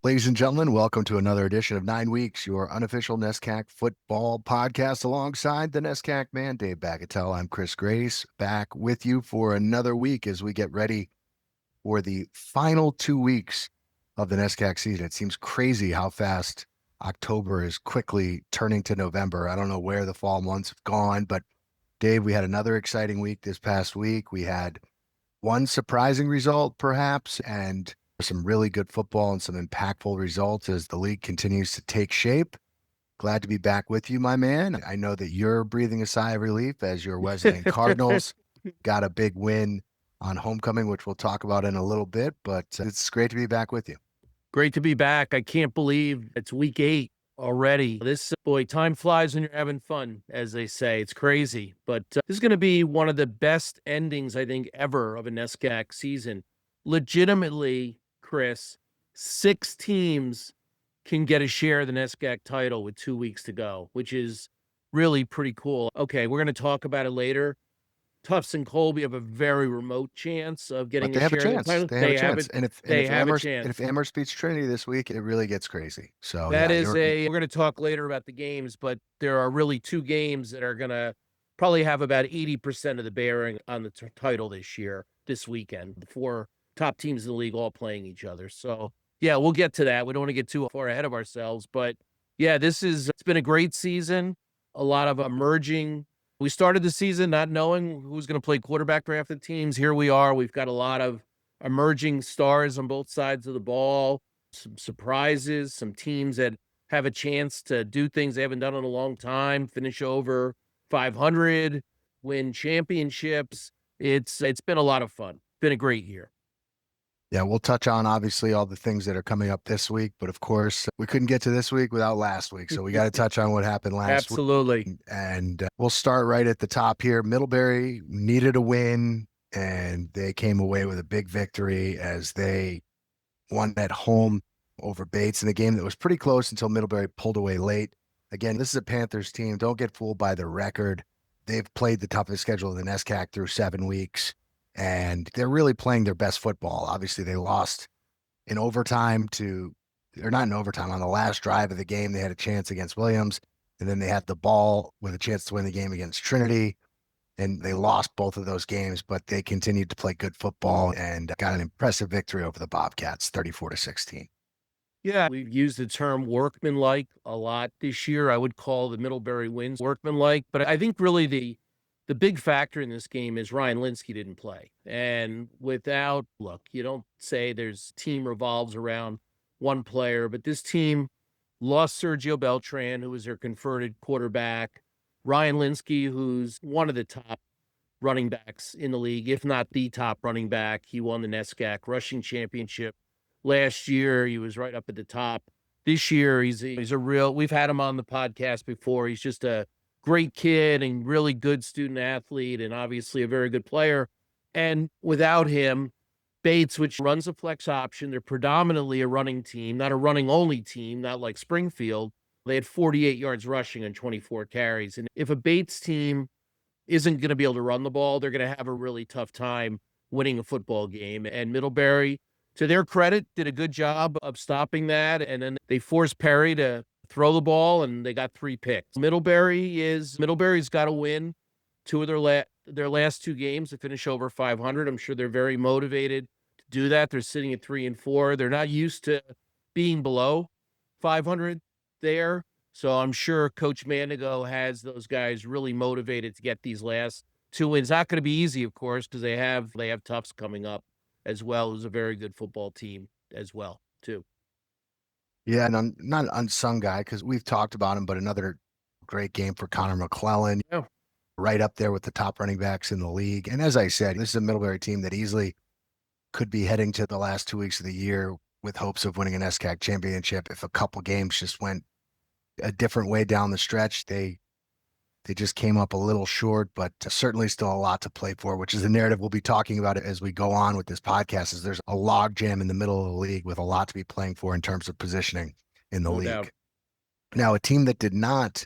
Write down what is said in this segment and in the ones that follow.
Ladies and gentlemen, welcome to another edition of 9 Weeks, your unofficial NESCAC Football Podcast alongside the NESCAC man, Dave Bagatelle. I'm Chris Grace, back with you for another week as we get ready for the final 2 weeks of the NESCAC season. It seems crazy how fast October is quickly turning to November. I don't know where the fall months have gone, but Dave, we had another exciting week this past week. We had one surprising result, perhaps, and some really good football and some impactful results as the league continues to take shape. Glad to be back with you, my man. I know that you're breathing a sigh of relief as your Wesleyan Cardinals got a big win on homecoming, which we'll talk about in a little bit, but it's great to be back with you. Great to be back. I can't believe it's week 8 already. Boy, time flies when you're having fun, as they say. It's crazy, but this is going to be one of the best endings, I think, ever of a NESCAC season. Legitimately, Chris, 6 teams can get a share of the NESCAC title with 2 weeks to go, which is really pretty cool. Okay, we're going to talk about it later. Tufts and Colby have a very remote chance of getting a share of the title. They have a chance. And if Amherst beats Trinity this week, it really gets crazy. So we're going to talk later about the games, but there are really 2 games that are going to probably have about 80% of the bearing on the title this weekend. The 4 top teams in the league all playing each other. So yeah, we'll get to that. We don't want to get too far ahead of ourselves, but yeah, it's been a great season. A lot of emerging. We started the season not knowing who's going to play quarterback drafted teams. Here we are. We've got a lot of emerging stars on both sides of the ball, some surprises, some teams that have a chance to do things they haven't done in a long time, finish over 500, win championships. It's been a lot of fun. Been a great year. Yeah, we'll touch on obviously all the things that are coming up this week, but of course we couldn't get to this week without last week. So we got to touch on what happened last week. Absolutely. And we'll start right at the top here. Middlebury needed a win and they came away with a big victory as they won at home over Bates in a game that was pretty close until Middlebury pulled away late. Again, this is a Panthers team. Don't get fooled by the record. They've played the toughest schedule in the NESCAC through 7 weeks. And they're really playing their best football. Obviously, they lost in overtime or not in overtime. On the last drive of the game, they had a chance against Williams, and then they had the ball with a chance to win the game against Trinity, and they lost both of those games, but they continued to play good football and got an impressive victory over the Bobcats, 34-16. Yeah, we've used the term workmanlike a lot this year. I would call the Middlebury wins workmanlike, but I think really the big factor in this game is Ryan Linsky didn't play. And you don't say team revolves around one player, but this team lost Sergio Beltran, who was their converted quarterback. Ryan Linsky, who's one of the top running backs in the league, if not the top running back. He won the NESCAC rushing championship last year. He was right up at the top. This year, we've had him on the podcast before. He's just a great kid and really good student athlete and obviously a very good player. And without him, Bates, which runs a flex option, they're predominantly a running team, not a running only team, not like Springfield. They had 48 yards rushing on 24 carries. And if a Bates team isn't going to be able to run the ball, they're going to have a really tough time winning a football game. And Middlebury, to their credit, did a good job of stopping that. And then they forced Perry to throw the ball, and they got 3 picks. Middlebury's got to win 2 of their last 2 games to finish over 500. I'm sure they're very motivated to do that. They're sitting at 3-4. They're not used to being below 500 there. So I'm sure Coach Manigo has those guys really motivated to get these last 2 wins. Not going to be easy, of course, because they have Tufts coming up as well, who's a very good football team as well, too. Yeah, and not an unsung guy because we've talked about him, but another great game for Connor McClellan. Yeah. right up there with the top running backs in the league. And as I said, this is a Middlebury team that easily could be heading to the last 2 weeks of the year with hopes of winning an NESCAC championship. If a couple games just went a different way down the stretch, they just came up a little short, but certainly still a lot to play for, which is the narrative we'll be talking about as we go on with this podcast. Is there's a log jam in the middle of the league with a lot to be playing for in terms of positioning in the No league. doubt. Now, a team that did not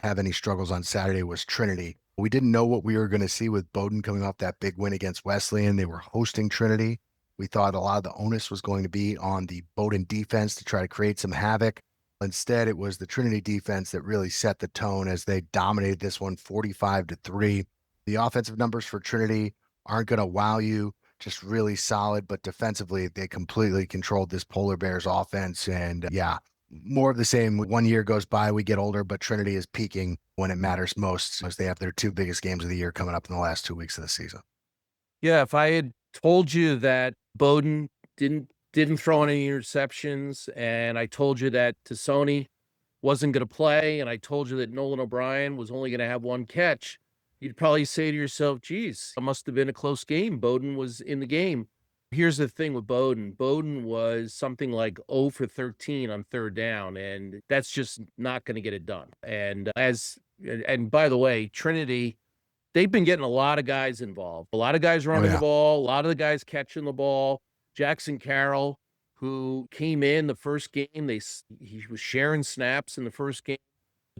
have any struggles on Saturday was Trinity. We didn't know what we were going to see with Bowdoin coming off that big win against Wesleyan. They were hosting Trinity. We thought a lot of the onus was going to be on the Bowdoin defense to try to create some havoc. Instead, it was the Trinity defense that really set the tone as they dominated this one 45-3. The offensive numbers for Trinity aren't going to wow you, just really solid, but defensively, they completely controlled this Polar Bears offense. And yeah, more of the same. 1 year goes by, we get older, but Trinity is peaking when it matters most, as they have their two biggest games of the year coming up in the last 2 weeks of the season. Yeah, if I had told you that Bowdoin didn't throw any interceptions, and I told you that Tassoni wasn't going to play, and I told you that Nolan O'Brien was only going to have one catch, you'd probably say to yourself, geez, it must have been a close game. Bowdoin was in the game. Here's the thing with Bowdoin. Bowdoin was something like 0 for 13 on third down, and that's just not going to get it done. And by the way, Trinity, they've been getting a lot of guys involved. A lot of guys running the ball, a lot of the guys catching the ball. Jackson Carroll, who came in the first game, he was sharing snaps in the first game.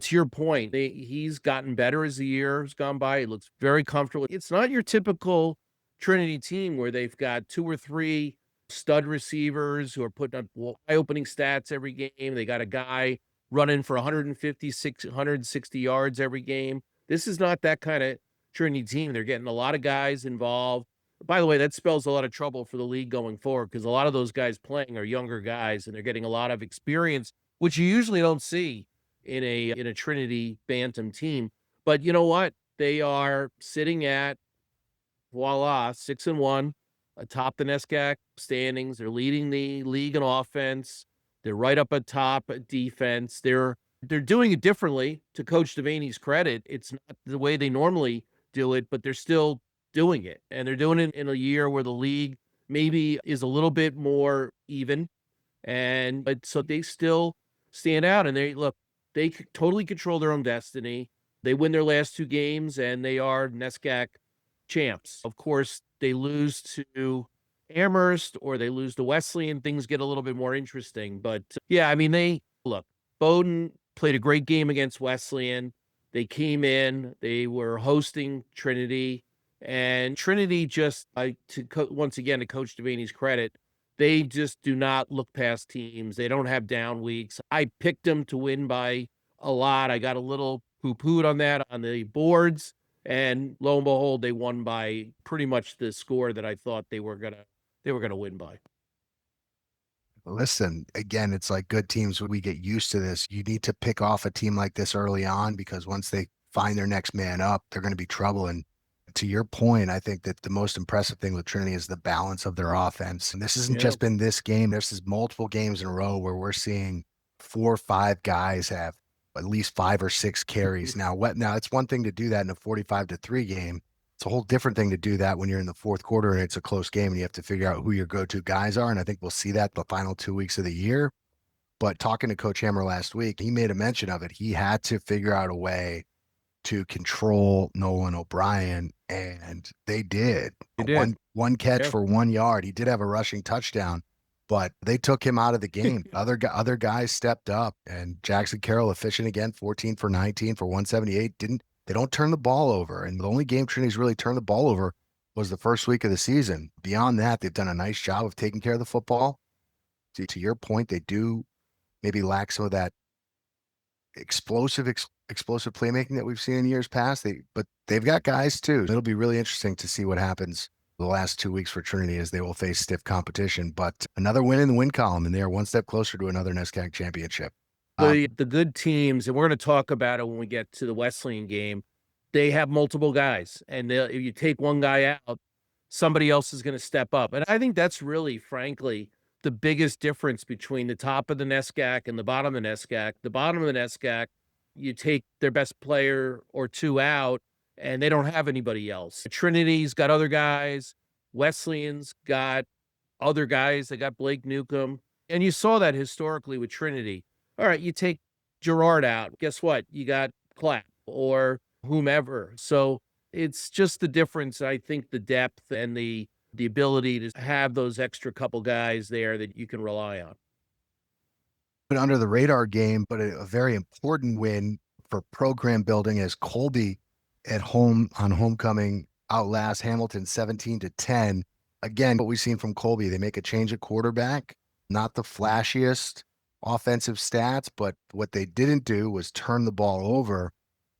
To your point, he's gotten better as the year has gone by. He looks very comfortable. It's not your typical Trinity team where they've got 2 or 3 stud receivers who are putting up eye-opening stats every game. They got a guy running for 160 yards every game. This is not that kind of Trinity team. They're getting a lot of guys involved. By the way, that spells a lot of trouble for the league going forward because a lot of those guys playing are younger guys and they're getting a lot of experience, which you usually don't see in a Trinity Bantam team. But you know what? They are sitting at, voila, 6-1, atop the NESCAC standings. They're leading the league in offense. They're right up atop defense. They're doing it differently, to Coach Devaney's credit. It's not the way they normally do it, but they're still doing it. And they're doing it in a year where the league maybe is a little bit more even. But so they still stand out, and they totally control their own destiny. They win their last 2 games, and they are NESCAC champs. Of course, they lose to Amherst or they lose to Wesleyan, things get a little bit more interesting. But yeah, I mean, Bowdoin played a great game against Wesleyan. They came in, they were hosting Trinity, and Trinity just, once again, to Coach Devaney's credit, they just do not look past teams. They don't have down weeks. I picked them to win by a lot. I got a little poo-pooed on that on the boards, and lo and behold, they won by pretty much the score that I thought they were gonna win by. Listen, again, it's like good teams, we get used to this. You need to pick off a team like this early on because once they find their next man up, they're going to be trouble. And to your point, I think that the most impressive thing with Trinity is the balance of their offense. And this hasn't just been this game. This is multiple games in a row where we're seeing 4 or 5 guys have at least 5 or 6 carries. Now, it's one thing to do that in a 45-3 game. It's a whole different thing to do that when you're in the fourth quarter and it's a close game and you have to figure out who your go-to guys are. And I think we'll see that the final 2 weeks of the year. But talking to Coach Hammer last week, he made a mention of it. He had to figure out a way to control Nolan O'Brien, and they did. One catch for 1 yard. He did have a rushing touchdown, but they took him out of the game. Other guys stepped up, and Jackson Carroll efficient again, 14 for 19 for 178. They don't turn the ball over, and the only game Trinity's really turned the ball over was the first week of the season. Beyond that, they've done a nice job of taking care of the football. To your point, they do maybe lack some of that explosive playmaking that we've seen in years past. But they've got guys too. It'll be really interesting to see what happens the last 2 weeks for Trinity as they will face stiff competition. But another win in the win column, and they are one step closer to another NESCAC championship. The good teams, and we're going to talk about it when we get to the Wesleyan game, they have multiple guys, and if you take one guy out, somebody else is going to step up. And I think that's really, frankly, the biggest difference between the top of the NESCAC and the bottom of the NESCAC. The bottom of the NESCAC, you take their best player or 2 out, and they don't have anybody else. Trinity's got other guys. Wesleyan's got other guys. They got Blake Newcomb. And you saw that historically with Trinity. All right, you take Gerard out. Guess what? You got Clapp or whomever. So it's just the difference. I think the depth and the ability to have those extra couple guys there that you can rely on. But under the radar game, but a very important win for program building as Colby at home on homecoming outlasts Hamilton 17-10. Again, what we've seen from Colby, they make a change at quarterback, not the flashiest offensive stats, but what they didn't do was turn the ball over.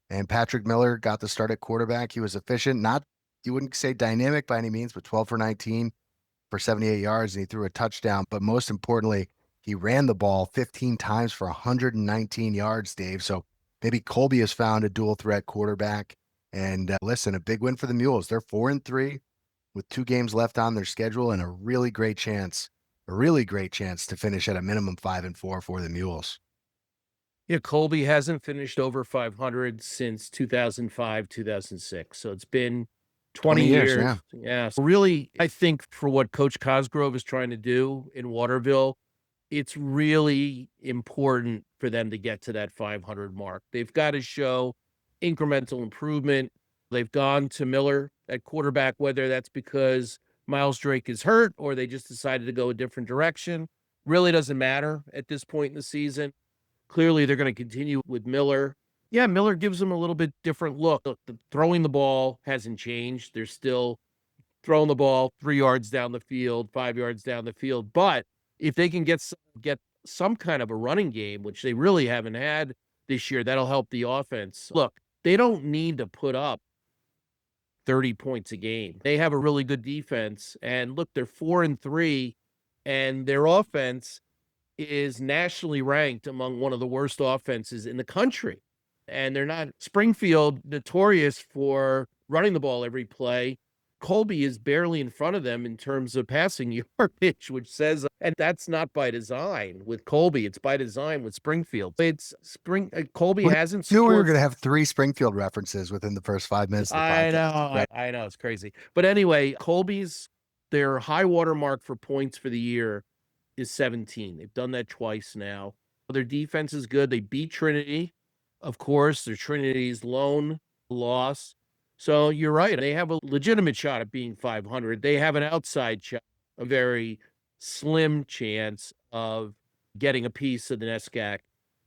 And Patrick Miller got the start at quarterback. He was efficient, not, you wouldn't say dynamic by any means, but 12 for 19 for 78 yards, and he threw a touchdown. But most importantly, he ran the ball 15 times for 119 yards, Dave. So maybe Colby has found a dual threat quarterback. And listen, a big win for the Mules. They're 4-3 with 2 games left on their schedule and a really great chance to finish at a minimum 5-4 for the Mules. Yeah, Colby hasn't finished over 500 since 2005, 2006. So it's been 20 years. Yeah. So really, I think for what Coach Cosgrove is trying to do in Waterville, it's really important for them to get to that 500 mark. They've got to show incremental improvement. They've gone to Miller at quarterback, whether that's because Miles Drake is hurt or they just decided to go a different direction. Really doesn't matter at this point in the season. Clearly, they're going to continue with Miller. Yeah, Miller gives them a little bit different look. Look, throwing the ball hasn't changed. They're still throwing the ball 3 yards down the field, 5 yards down the field. But if they can get some kind of a running game, which they really haven't had this year, that'll help the offense. Look, they don't need to put up 30 points a game. They have a really good defense. And look, they're 4-3, and their offense is nationally ranked among one of the worst offenses in the country. And they're not. Springfield, notorious for running the ball every play. Colby is barely in front of them in terms of passing yardage, which says, and that's not by design with Colby. It's by design with Springfield. Colby hasn't scored. We were going to have 3 Springfield references within the first 5 minutes of the podcast. I know. It's crazy. But anyway, their high water mark for points for the year is 17. They've done that twice now. Their defense is good. They beat Trinity, of course. They're Trinity's lone loss. So you're right. They have a legitimate shot at being 500. They have an outside shot, a very slim chance of getting a piece of the NESCAC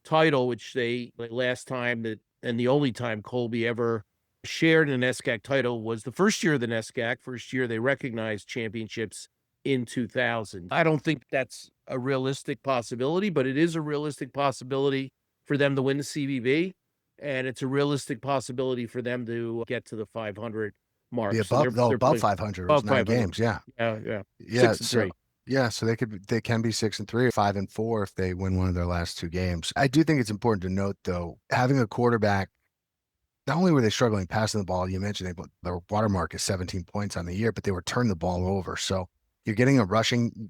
title, which last time and the only time Colby ever shared an NESCAC title was the first year of the NESCAC. First year they recognized championships in 2000. I don't think that's a realistic possibility, but it is a realistic possibility for them to win the CVB. And it's a realistic possibility for them to get to the 500 mark. Be above 500. Above 9 games. Yeah. 6-3. So they can be 6-3 or 5-4 if they win one of their last 2 games. I do think it's important to note, though, having a quarterback. Not only were they struggling passing the ball, you mentioned their watermark is 17 points on the year, but they were turning the ball over. So you're getting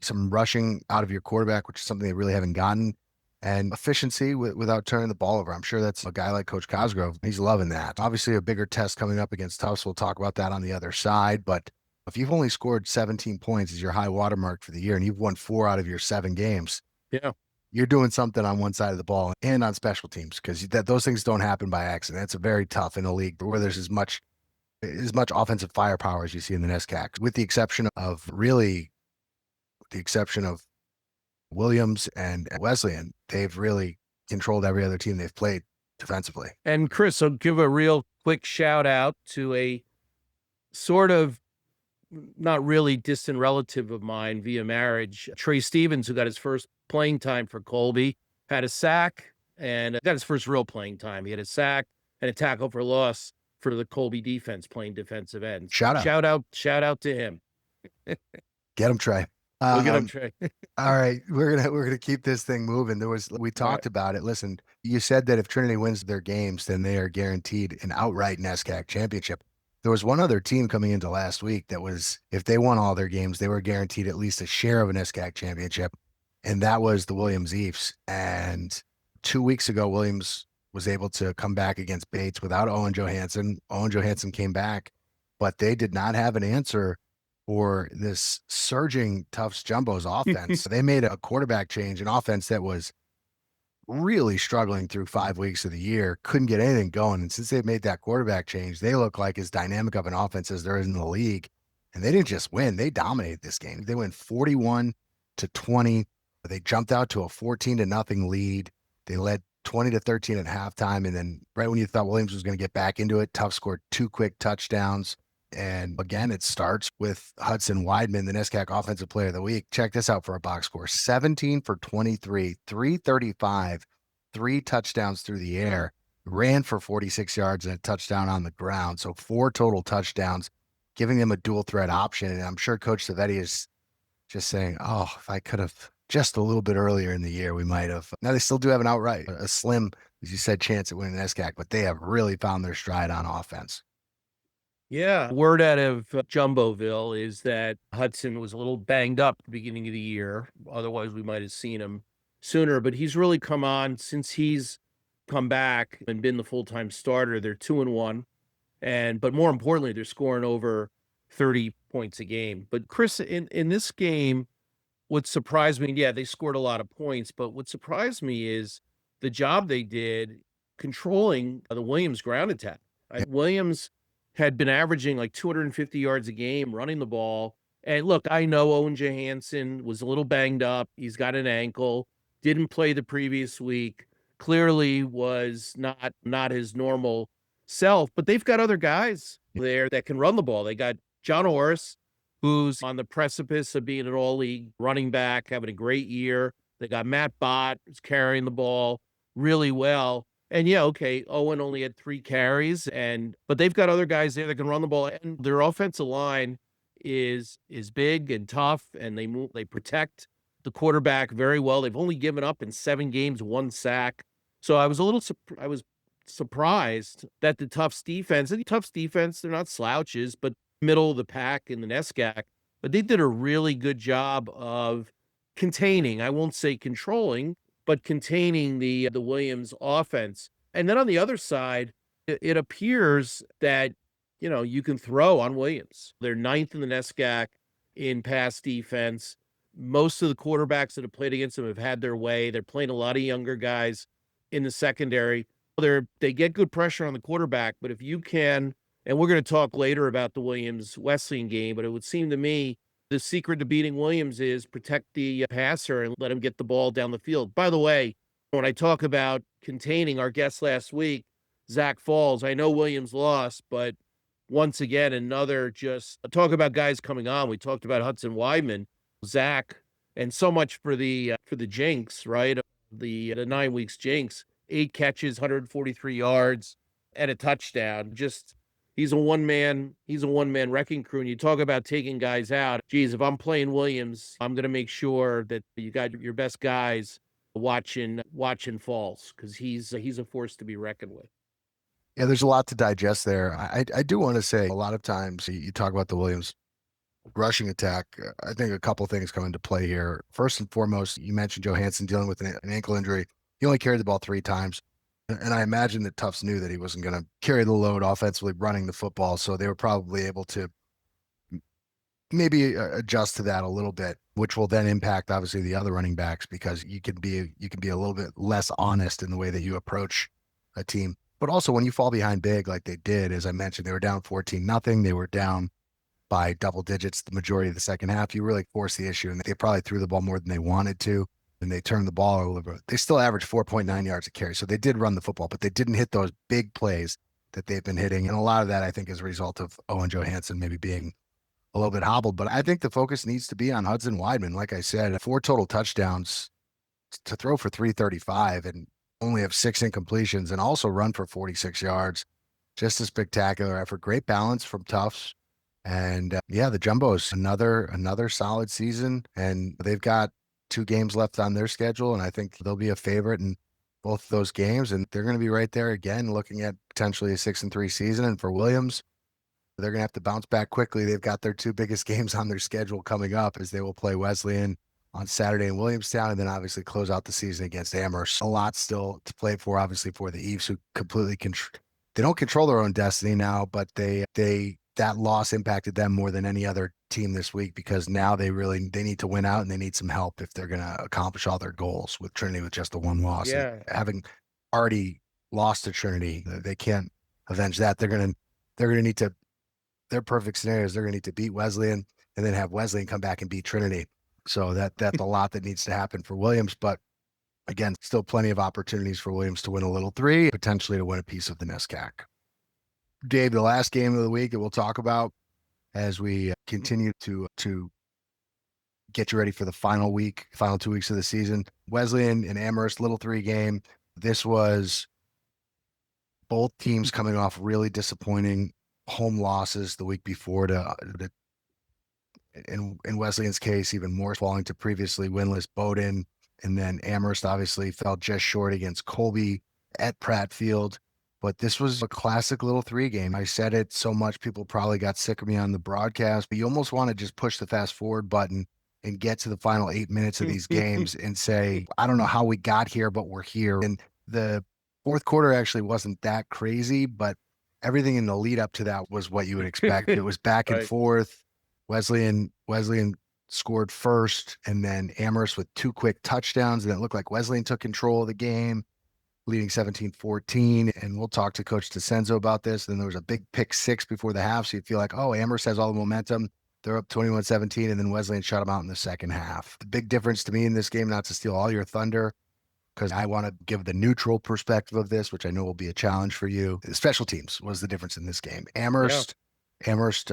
some rushing out of your quarterback, which is something they really haven't gotten. And efficiency without turning the ball over. I'm sure that's a guy like Coach Cosgrove. He's loving that. Obviously, a bigger test coming up against Tufts. We'll talk about that on the other side. But if you've only scored 17 points as your high watermark for the year, and you've won 4 out of your 7 games, you're doing something on one side of the ball and on special teams, because those things don't happen by accident. It's very tough in a league where there's as much offensive firepower as you see in the NESCAC, with the exception of Williams and Wesleyan. They've really controlled every other team they've played defensively. And Chris, I'll give a real quick shout out to a sort of not really distant relative of mine via marriage, Trey Stevens, who got his first playing time for Colby, had a sack and got his first real playing time. He had a sack and a tackle for loss for the Colby defense, playing defensive end. Shout out to him. Get him, Trey. We'll get him, Trey. All right, we're gonna keep this thing moving. We talked about it. Listen, you said that if Trinity wins their games, then they are guaranteed an outright NESCAC championship. There was one other team coming into last week that was, if they won all their games, they were guaranteed at least a share of a NESCAC championship, and that was the Williams Eafs. And 2 weeks ago, Williams was able to come back against Bates without Owen Johansson. Owen Johansson came back, but they did not have an answer for this surging Tufts Jumbo's offense. They made a quarterback change, an offense that was really struggling through 5 weeks of the year, couldn't get anything going. And since they've made that quarterback change, they look like as dynamic of an offense as there is in the league. And they didn't just win, they dominated this game. They went 41-20. They jumped out to a 14-0 lead. They led 20-13 at halftime. And then right when you thought Williams was going to get back into it, Tufts scored 2 quick touchdowns. And again, it starts with Hudson Weidman, the NESCAC Offensive Player of the Week. Check this out for a box score: 17 for 23, 335, 3 touchdowns through the air, ran for 46 yards and a touchdown on the ground. So 4 total touchdowns, giving them a dual threat option. And I'm sure Coach Savetti is just saying, oh, if I could have just a little bit earlier in the year, we might have. Now they still do have an outright, a slim, as you said, chance at winning NESCAC, but they have really found their stride on offense. Yeah. Word out of Jumboville is that Hudson was a little banged up at the beginning of the year. Otherwise, we might have seen him sooner, but he's really come on since he's come back and been the full-time starter. They're 2-1. But more importantly, they're scoring over 30 points a game. But Chris, in this game, what surprised me, yeah, they scored a lot of points, but what surprised me is the job they did controlling the Williams ground attack. Williams had been averaging like 250 yards a game running the ball. And look, I know Owen Johansson was a little banged up. He's got an ankle, didn't play the previous week, clearly was not his normal self, but they've got other guys there that can run the ball. They got John Orris, who's on the precipice of being an all-league running back, having a great year. They got Matt Bott, who's carrying the ball really well. And yeah, okay, Owen only had 3 carries, but they've got other guys there that can run the ball, and their offensive line is big and tough, and they protect the quarterback very well. They've only given up in 7 games 1 sack. So I was surprised that the Tufts defense, they're not slouches, but middle of the pack in the NESCAC, but they did a really good job of containing, I won't say controlling, but containing the Williams offense. And then on the other side, it appears that, you can throw on Williams. They're 9th in the NESCAC in pass defense. Most of the quarterbacks that have played against them have had their way. They're playing a lot of younger guys in the secondary. They get good pressure on the quarterback, but if you can, and we're going to talk later about the Williams Wesleyan game, but it would seem to me the secret to beating Williams is protect the passer and let him get the ball down the field. By the way, when I talk about containing our guest last week, Zach Falls, I know Williams lost, but once again, just talk about guys coming on. We talked about Hudson Weidman, Zach, and so much for the jinx, right? The 9 weeks jinx, 8 catches, 143 yards, and a touchdown. He's a one-man wrecking crew. And you talk about taking guys out. Geez, if I'm playing Williams, I'm going to make sure that you got your best guys watching Falls, because he's a force to be reckoned with. Yeah, there's a lot to digest there. I do want to say a lot of times you talk about the Williams rushing attack. I think a couple things come into play here. First and foremost, you mentioned Johansson dealing with an ankle injury. He only carried the ball 3 times. And I imagine that Tufts knew that he wasn't going to carry the load offensively running the football. So they were probably able to maybe adjust to that a little bit, which will then impact obviously the other running backs, because you can be a little bit less honest in the way that you approach a team. But also when you fall behind big, like they did, as I mentioned, they were down 14-0. They were down by double digits the majority of the second half. You really force the issue, and they probably threw the ball more than they wanted to. And they turned the ball over. They still averaged 4.9 yards a carry. So they did run the football, but they didn't hit those big plays that they've been hitting. And a lot of that, I think, is a result of Owen Johansson maybe being a little bit hobbled. But I think the focus needs to be on Hudson Weidman. Like I said, 4 total touchdowns to throw for 335 and only have 6 incompletions and also run for 46 yards. Just a spectacular effort. Great balance from Tufts. And the Jumbos, another solid season. And they've got 2 games left on their schedule, and I think they'll be a favorite in both those games, and they're going to be right there again, looking at potentially a 6-3 season. And for Williams, they're going to have to bounce back quickly. They've got their 2 biggest games on their schedule coming up, as they will play Wesleyan on Saturday in Williamstown, and then obviously close out the season against Amherst. A lot still to play for, obviously, for the Eves, who completely they don't control their own destiny now, but that loss impacted them more than any other team this week, because now they need to win out, and they need some help if they're going to accomplish all their goals with Trinity with just the one loss. Yeah. And having already lost to Trinity, they can't avenge that. They're going to need to, their perfect scenario is they're going to need to beat Wesleyan and then have Wesleyan come back and beat Trinity. So that's a lot that needs to happen for Williams. But again, still plenty of opportunities for Williams to win a little three, potentially to win a piece of the NESCAC. Dave, the last game of the week that we'll talk about as we continue to get you ready for the final 2 weeks of the season. Wesleyan and Amherst, little three game. This was both teams coming off really disappointing home losses the week before in Wesleyan's case, even more, falling to previously winless Bowdoin. And then Amherst obviously fell just short against Colby at Pratt Field. But this was a classic little three game. I said it so much, people probably got sick of me on the broadcast, but you almost want to just push the fast forward button and get to the final 8 minutes of these games and say, I don't know how we got here, but we're here. And the fourth quarter actually wasn't that crazy, but everything in the lead up to that was what you would expect. It was back and forth. Wesleyan scored first, and then Amherst with two quick touchdowns, and it looked like Wesleyan took control of the game, leading 17-14. And we'll talk to Coach DiCenzo about this. Then there was a big pick six before the half, so you feel like, oh, Amherst has all the momentum. They're up 21-17, and then Wesleyan shut them out in the second half. The big difference to me in this game, not to steal all your thunder, because I want to give the neutral perspective of this, which I know will be a challenge for you. The special teams was the difference in this game. Amherst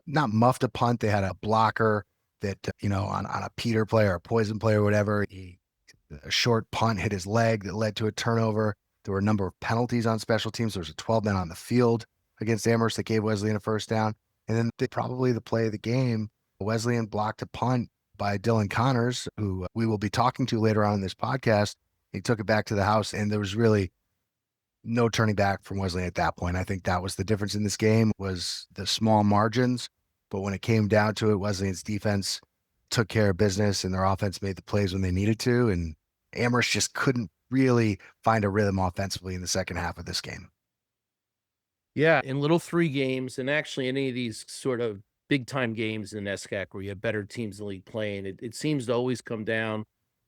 not muffed a punt. They had a blocker that, on a Peter play or a poison play or whatever, a short punt hit his leg that led to a turnover. There were a number of penalties on special teams. There was a 12-man on the field against Amherst that gave Wesleyan a first down. And then probably the play of the game, Wesleyan blocked a punt by Dylan Connors, who we will be talking to later on in this podcast. He took it back to the house, and there was really no turning back from Wesleyan at that point. I think that was the difference in this game, was the small margins. But when it came down to it, Wesleyan's defense took care of business, and their offense made the plays when they needed to. And Amherst just couldn't really find a rhythm offensively in the second half of this game. Yeah, in little three games, and actually any of these sort of big-time games in NESCAC where you have better teams in the league playing, it seems to always come down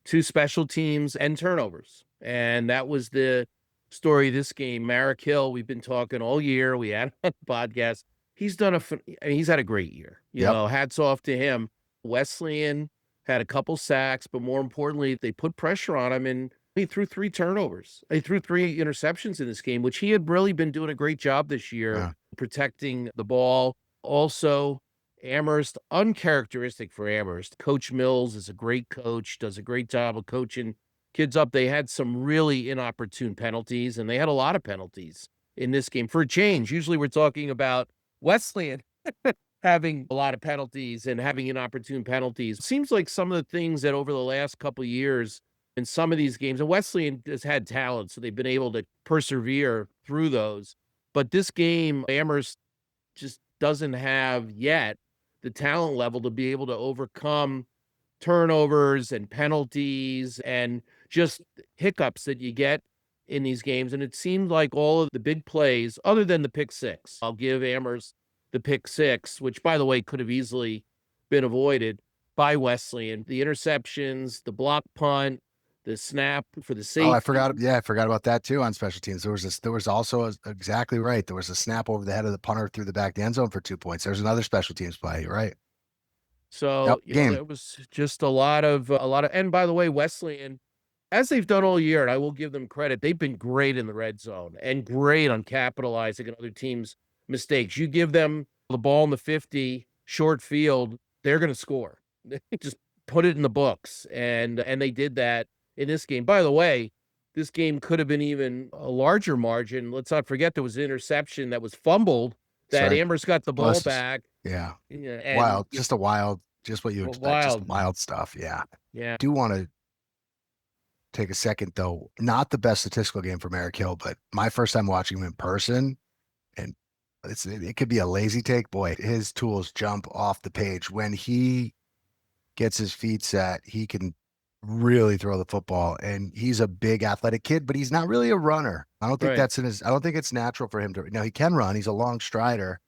to special teams and turnovers. And that was the story of this game. Marek Hill, we've been talking all year. We had on the podcast. He's had a great year. You know, hats off to him. Wesleyan had a couple sacks, but more importantly, they put pressure on him, and he threw 3 turnovers. He threw 3 interceptions in this game, which he had really been doing a great job this year protecting the ball. Also, Amherst, uncharacteristic for Amherst. Coach Mills is a great coach, does a great job of coaching kids up. They had some really inopportune penalties, and they had a lot of penalties in this game for a change. Usually we're talking about Wesleyan having a lot of penalties and having inopportune penalties. Seems like some of the things that over the last couple of years in some of these games, and Wesleyan has had talent, so they've been able to persevere through those. But this game, Amherst just doesn't have yet the talent level to be able to overcome turnovers and penalties and just hiccups that you get in these games. And it seemed like all of the big plays, other than the pick six, I'll give Amherst the pick six, which, by the way, could have easily been avoided by Wesleyan. The interceptions, the block punt, the snap for the safety. Oh, I forgot. Yeah, I forgot about that too on special teams. There was also exactly right. There was a snap over the head of the punter through the back end zone for 2 points. There's another special teams play, right? So there was just a lot of, and by the way, Wesleyan, as they've done all year, and I will give them credit, they've been great in the red zone and great on capitalizing on other teams' mistakes. You give them the ball in the 50, short field, they're going to score. Just put it in the books, and they did that in this game. By the way, this game could have been even a larger margin. Let's not forget there was an interception that was fumbled that Amherst got the ball back. Yeah. And wild. Just what you expect. Just wild stuff. Yeah. Yeah. I do want to take a second, though. Not the best statistical game for Marek Hill, but my first time watching him in person, and it could be a lazy take. Boy, his tools jump off the page. When he gets his feet set, he can really throw the football. And he's a big athletic kid, but he's not really a runner. I don't think Right. I don't think it's natural for him to. Now he can run. He's a long strider,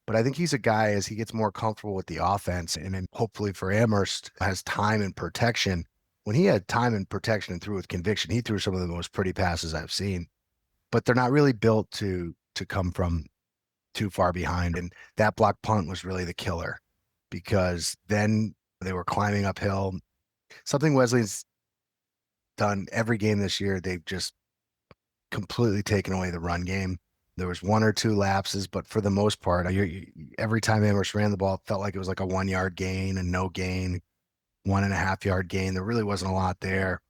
but I think he's a guy as he gets more comfortable with the offense and then hopefully for Amherst has time and protection. When he had time and protection and threw with conviction, he threw some of the most pretty passes I've seen, but they're not really built to come from too far behind. And that block punt was really the killer because then they were climbing uphill. Something Wesley's done every game this year, they've just completely taken away the run game. There was one or two lapses, but for the most part, every time Amherst ran the ball, it felt like it was like a 1 yard gain and no gain, 1.5 yard gain. There really wasn't a lot there.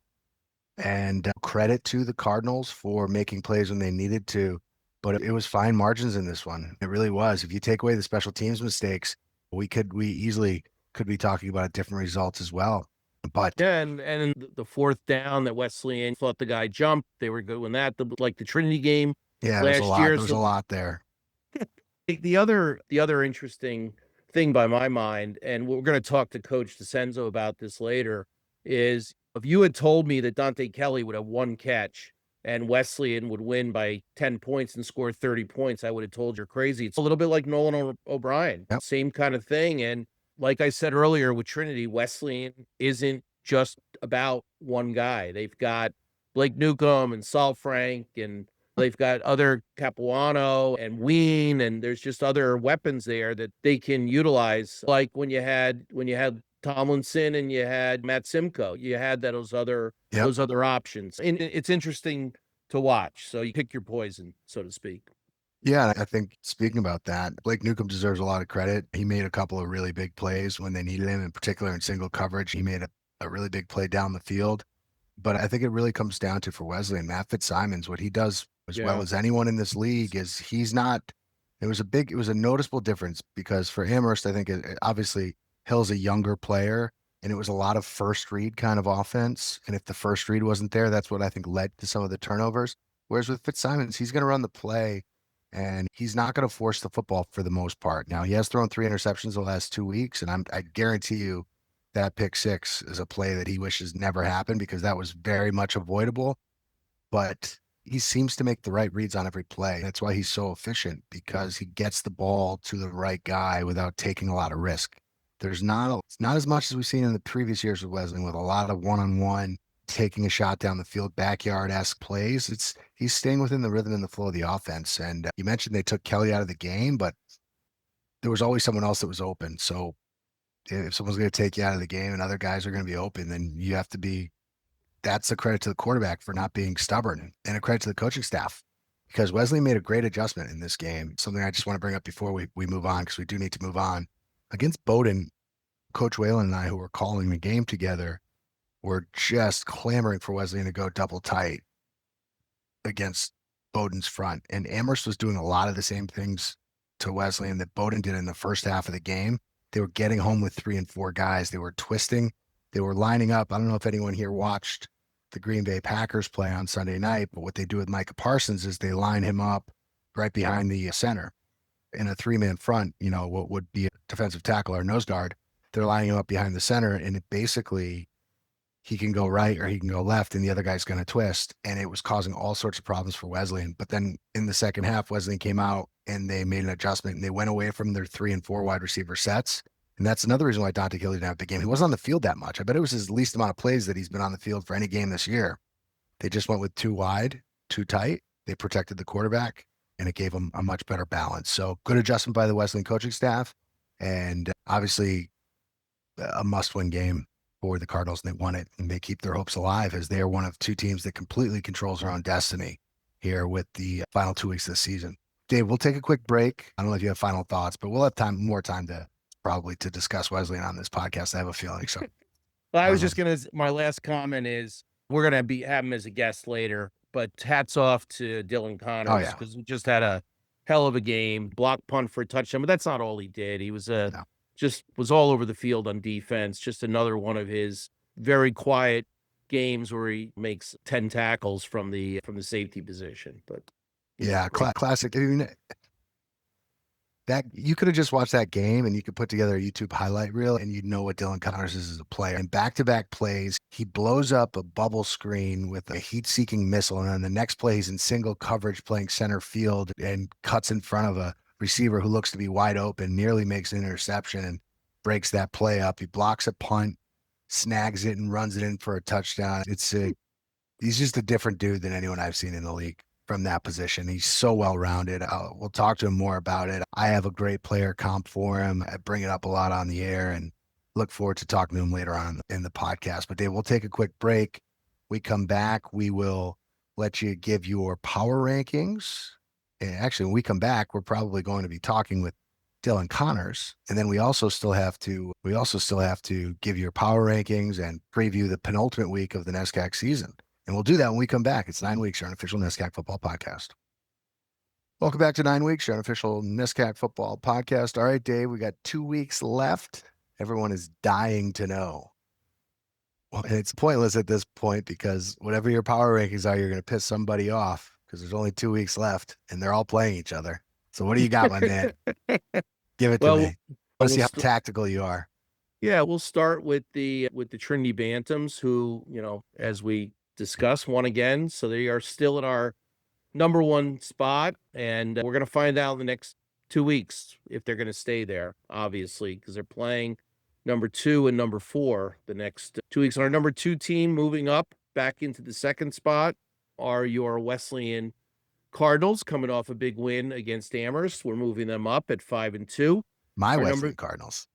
And credit to the Cardinals for making plays when they needed to, but it was fine margins in this one. It really was. If you take away the special teams mistakes, we easily could be talking about a different results as well. But Yeah, and the fourth down that Wesleyan thought the guy jumped, they were doing that, like the Trinity game yeah, it was a last lot. year. There was a lot there. The other interesting thing by my mind, and we're going to talk to Coach DiCenzo about this later, is if you had told me that Dante Kelly would have one catch and Wesleyan would win by 10 points and score 30 points, I would have told you're crazy. It's a little bit like Nolan O'Brien, Yep. same kind of thing. And like I said earlier with Trinity, Wesleyan isn't just about one guy. They've got Blake Newcomb and Saul Frank, and they've got other Capuano and Ween, and there's just other weapons there that they can utilize. Like when you had Tomlinson and you had Matt Simcoe, you had those other Yep. options. And it's interesting to watch. So you pick your poison, so to speak. Yeah, I think speaking about that, Blake Newcomb deserves a lot of credit. He made a couple of really big plays when they needed him, in particular in single coverage. He made a really big play down the field. But I think it really comes down to for Wesley and Matt Fitzsimons, what he does as well as anyone in this league is he's not. It was a noticeable difference because for Amherst, I think obviously Hill's a younger player and it was a lot of first read kind of offense. And if the first read wasn't there, that's what I think led to some of the turnovers. Whereas with Fitzsimons, he's going to run the play and he's not going to force the football for the most part. Now he has thrown 3 interceptions the last 2 weeks, and I guarantee you that pick six is a play that he wishes never happened because that was very much avoidable. But he seems to make the right reads on every play. That's why he's so efficient because he gets the ball to the right guy without taking a lot of risk. It's not as much as we've seen in the previous years with Wesleyan with a lot of one-on-one, taking a shot down the field, backyard-esque plays. He's staying within the rhythm and the flow of the offense. And you mentioned they took Kelly out of the game, but there was always someone else that was open. So if someone's going to take you out of the game and other guys are going to be open, then you have to be. That's a credit to the quarterback for not being stubborn and a credit to the coaching staff because Wesley made a great adjustment in this game. Something I just want to bring up before we move on because we do need to move on. Against Bowdoin, Coach Whalen and I, who were calling the game together, were just clamoring for Wesleyan to go double tight against Bowdoin's front. And Amherst was doing a lot of the same things to Wesleyan that Bowdoin did in the first half of the game. They were getting home with 3 and 4 guys. They were twisting. They were lining up. I don't know if anyone here watched the Green Bay Packers play on Sunday night, but what they do with Micah Parsons is they line him up right behind the center in a 3-man front, what would be a defensive tackle or nose guard. They're lining him up behind the center, and it basically he can go right or he can go left, and the other guy's going to twist. And it was causing all sorts of problems for Wesleyan. But then in the second half, Wesleyan came out and they made an adjustment and they went away from their 3 and 4 wide receiver sets. And that's another reason why Dante Kelly didn't have a big game. He wasn't on the field that much. I bet it was his least amount of plays that he's been on the field for any game this year. They just went with 2 wide, 2 tight. They protected the quarterback, and it gave them a much better balance. So good adjustment by the Wesleyan coaching staff, and obviously a must-win game for the Cardinals, and they won it, and they keep their hopes alive as they are one of 2 teams that completely controls their own destiny here with the final 2 weeks of the season. Dave, we'll take a quick break. I don't know if you have final thoughts, but we'll have more time to probably to discuss Wesleyan on this podcast. I have a feeling so. Well, I was just going to, my last comment is we're going to have him as a guest later, but hats off to Dylan Connors because we just had a hell of a game, block punt for a touchdown, but that's not all he did. He was just was all over the field on defense. Just another one of his very quiet games where he makes 10 tackles from the safety position. But yeah, classic. I mean, That you could have just watched that game and you could put together a YouTube highlight reel and you'd know what Dylan Connors is as a player. And back-to-back plays, he blows up a bubble screen with a heat-seeking missile. And then the next play, he's in single coverage playing center field and cuts in front of a receiver who looks to be wide open, nearly makes an interception and breaks that play up. He blocks a punt, snags it, and runs it in for a touchdown. He's just a different dude than anyone I've seen in the league from that position. He's so well-rounded. We'll talk to him more about it. I have a great player comp for him. I bring it up a lot on the air and look forward to talking to him later on in the podcast. But Dave, we'll take a quick break. We come back. We will let you give your power rankings. And actually, when we come back, we're probably going to be talking with Dylan Connors. And then we also still have to give your power rankings and preview the penultimate week of the NESCAC season. And we'll do that when we come back. It's 9 weeks, your unofficial NESCAC Football Podcast. Welcome back to 9 weeks, your unofficial NESCAC Football Podcast. All right, Dave, we got 2 weeks left. Everyone is dying to know. Well, and it's pointless at this point because whatever your power rankings are, you're going to piss somebody off because there's only 2 weeks left and they're all playing each other. So what do you got, my man? Give it to me. I want to see how tactical you are. Yeah, we'll start with the Trinity Bantams, who, as we discussed, won again. So they are still in our number one spot. And we're going to find out in the next 2 weeks if they're going to stay there, obviously, because they're playing number 2 and number 4 the next 2 weeks. Our number 2 team moving up back into the second spot are your Wesleyan Cardinals, coming off a big win against Amherst. We're moving them up at 5-2. My Wesleyan Cardinals.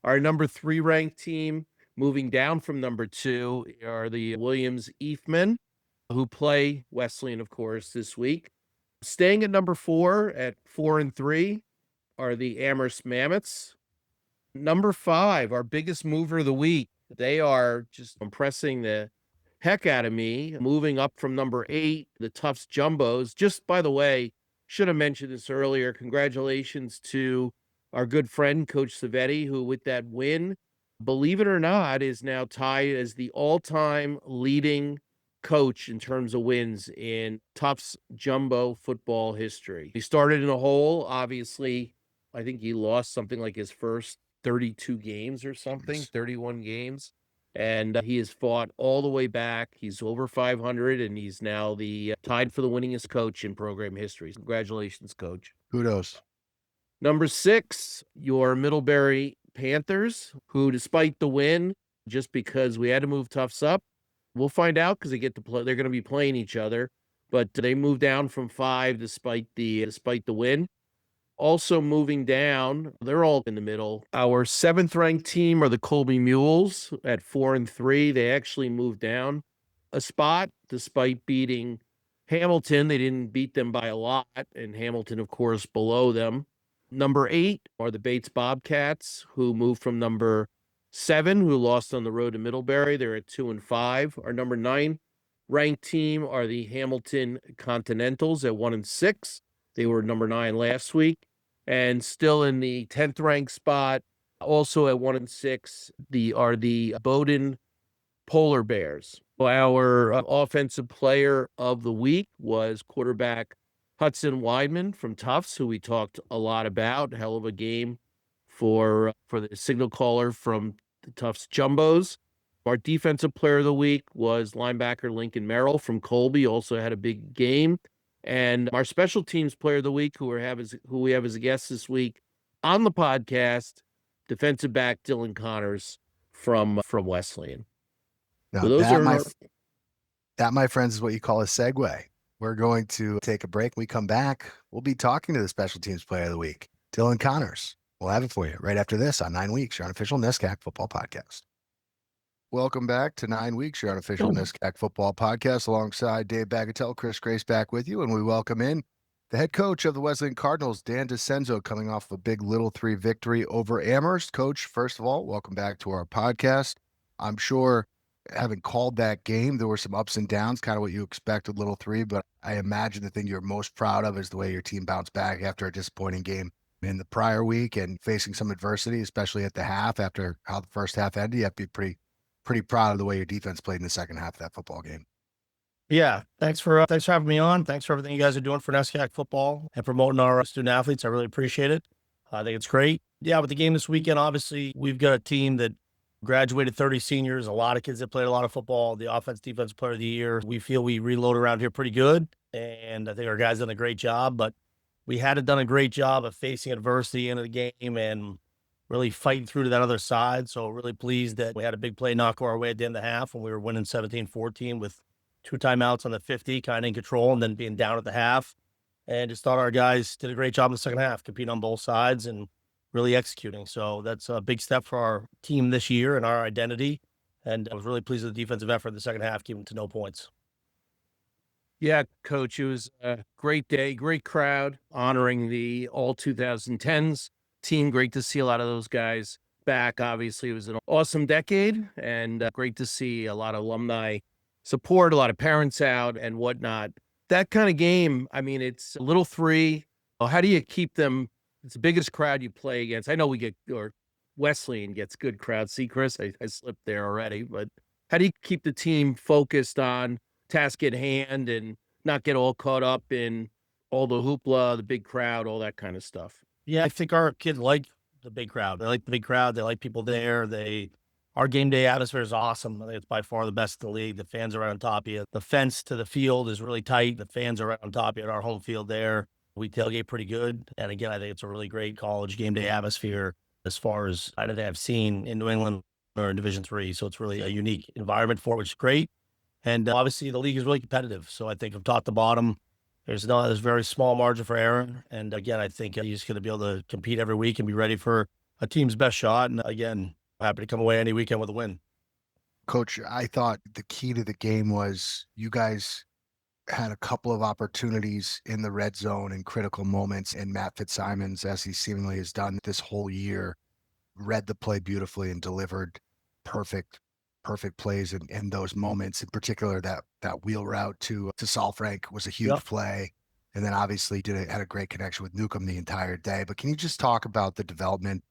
Our number 3 ranked team moving down from number 2 are the Williams Eefman, who play Wesleyan, of course, this week. Staying at number 4 at 4-3 are the Amherst Mammoths. Number 5, our biggest mover of the week. They are just impressing the heck out of me. Moving up from number 8, the Tufts Jumbos. Just, by the way, should have mentioned this earlier. Congratulations to our good friend, Coach Savetti, who with that win, believe it or not, is now tied as the all-time leading coach in terms of wins in Tufts Jumbo football history. He started in a hole. Obviously, I think he lost something like his first 32 games or something, 31 games. And he has fought all the way back. He's over 500, and he's now the tied for the winningest coach in program history. Congratulations, Coach. Kudos. Number 6, your Middlebury Panthers, who, despite the win, just because we had to move Tufts up, we'll find out because they get to play. They're going to be playing each other, but they moved down from 5 despite the win. Also moving down, they're all in the middle. Our 7th ranked team are the Colby Mules at 4-3. They actually moved down a spot despite beating Hamilton. They didn't beat them by a lot, and Hamilton, of course, below them. Number 8 are the Bates Bobcats, who moved from number 7, who lost on the road to Middlebury. They're at 2-5. Our number 9 ranked team are the Hamilton Continentals at 1-6. They were number 9 last week. And still in the 10th ranked spot, also at 1-6, are the Bowdoin Polar Bears. Our offensive player of the week was quarterback Hudson Weidman from Tufts, who we talked a lot about. Hell of a game for the signal caller from the Tufts Jumbos. Our defensive player of the week was linebacker Lincoln Merrill from Colby, also had a big game. And our special teams player of the week, who we have as a guest this week on the podcast, defensive back Dylan Connors from Wesleyan. Now, So that, my friends, is what you call a segue. We're going to take a break. When we come back, we'll be talking to the special teams player of the week, Dylan Connors. We'll have it for you right after this on 9 weeks, your unofficial NESCAC Football Podcast. Welcome back to 9 weeks, your unofficial NESCAC Football Podcast, alongside Dave Bagatelle, Chris Grace back with you, and we welcome in the head coach of the Wesleyan Cardinals, Dan DiCenzo, coming off a big Little 3 victory over Amherst. Coach, first of all, welcome back to our podcast. I'm sure, having called that game, there were some ups and downs, kind of what you expect with Little 3, but I imagine the thing you're most proud of is the way your team bounced back after a disappointing game in the prior week and facing some adversity, especially at the half. After how the first half ended, you have to be pretty proud of the way your defense played in the second half of that football game. Yeah, thanks for having me on. Thanks for everything you guys are doing for NESCAC football and promoting our student athletes. I really appreciate it. I think it's great. Yeah, with the game this weekend, obviously we've got a team that graduated 30 seniors, a lot of kids that played a lot of football, the offense defense player of the year. We feel we reload around here pretty good, and I think our guys done a great job, but we hadn't done a great job of facing adversity into the game and really fighting through to that other side. So really pleased that we had a big play knock our way at the end of the half when we were winning 17-14 with 2 timeouts on the 50, kind of in control, and then being down at the half. And just thought our guys did a great job in the second half, competing on both sides and really executing. So that's a big step for our team this year and our identity. And I was really pleased with the defensive effort in the second half, keeping to no points. Yeah, Coach, it was a great day, great crowd honoring the all 2010s team. Great to see a lot of those guys back. Obviously, it was an awesome decade, and great to see a lot of alumni support, a lot of parents out and whatnot. That kind of game, I mean, it's a little three. How do you keep them? It's the biggest crowd you play against. I know Wesleyan gets good crowds. See, Chris, I slipped there already, but how do you keep the team focused on task at hand and not get all caught up in all the hoopla, the big crowd, all that kind of stuff? Yeah, I think our kids like the big crowd. They like the big crowd. They like people there. Our game day atmosphere is awesome. I think it's by far the best in the league. The fans are right on top of you. The fence to the field is really tight. The fans are right on top of you at our home field there. We tailgate pretty good. And again, I think it's a really great college game day atmosphere as far as I don't think I've seen in New England or in Division III. So it's really a unique environment for it, which is great. And obviously the league is really competitive. So I think from top to bottom, there's a very small margin for error. And again, I think he's going to be able to compete every week and be ready for a team's best shot. And again, happy to come away any weekend with a win. Coach, I thought the key to the game was you guys had a couple of opportunities in the red zone in critical moments, and Matt Fitzsimons, as he seemingly has done this whole year, read the play beautifully and delivered perfect plays in those moments. In particular, that wheel route to Saul Frank was a huge play. And then obviously had a great connection with Newcomb the entire day. But can you just talk about the development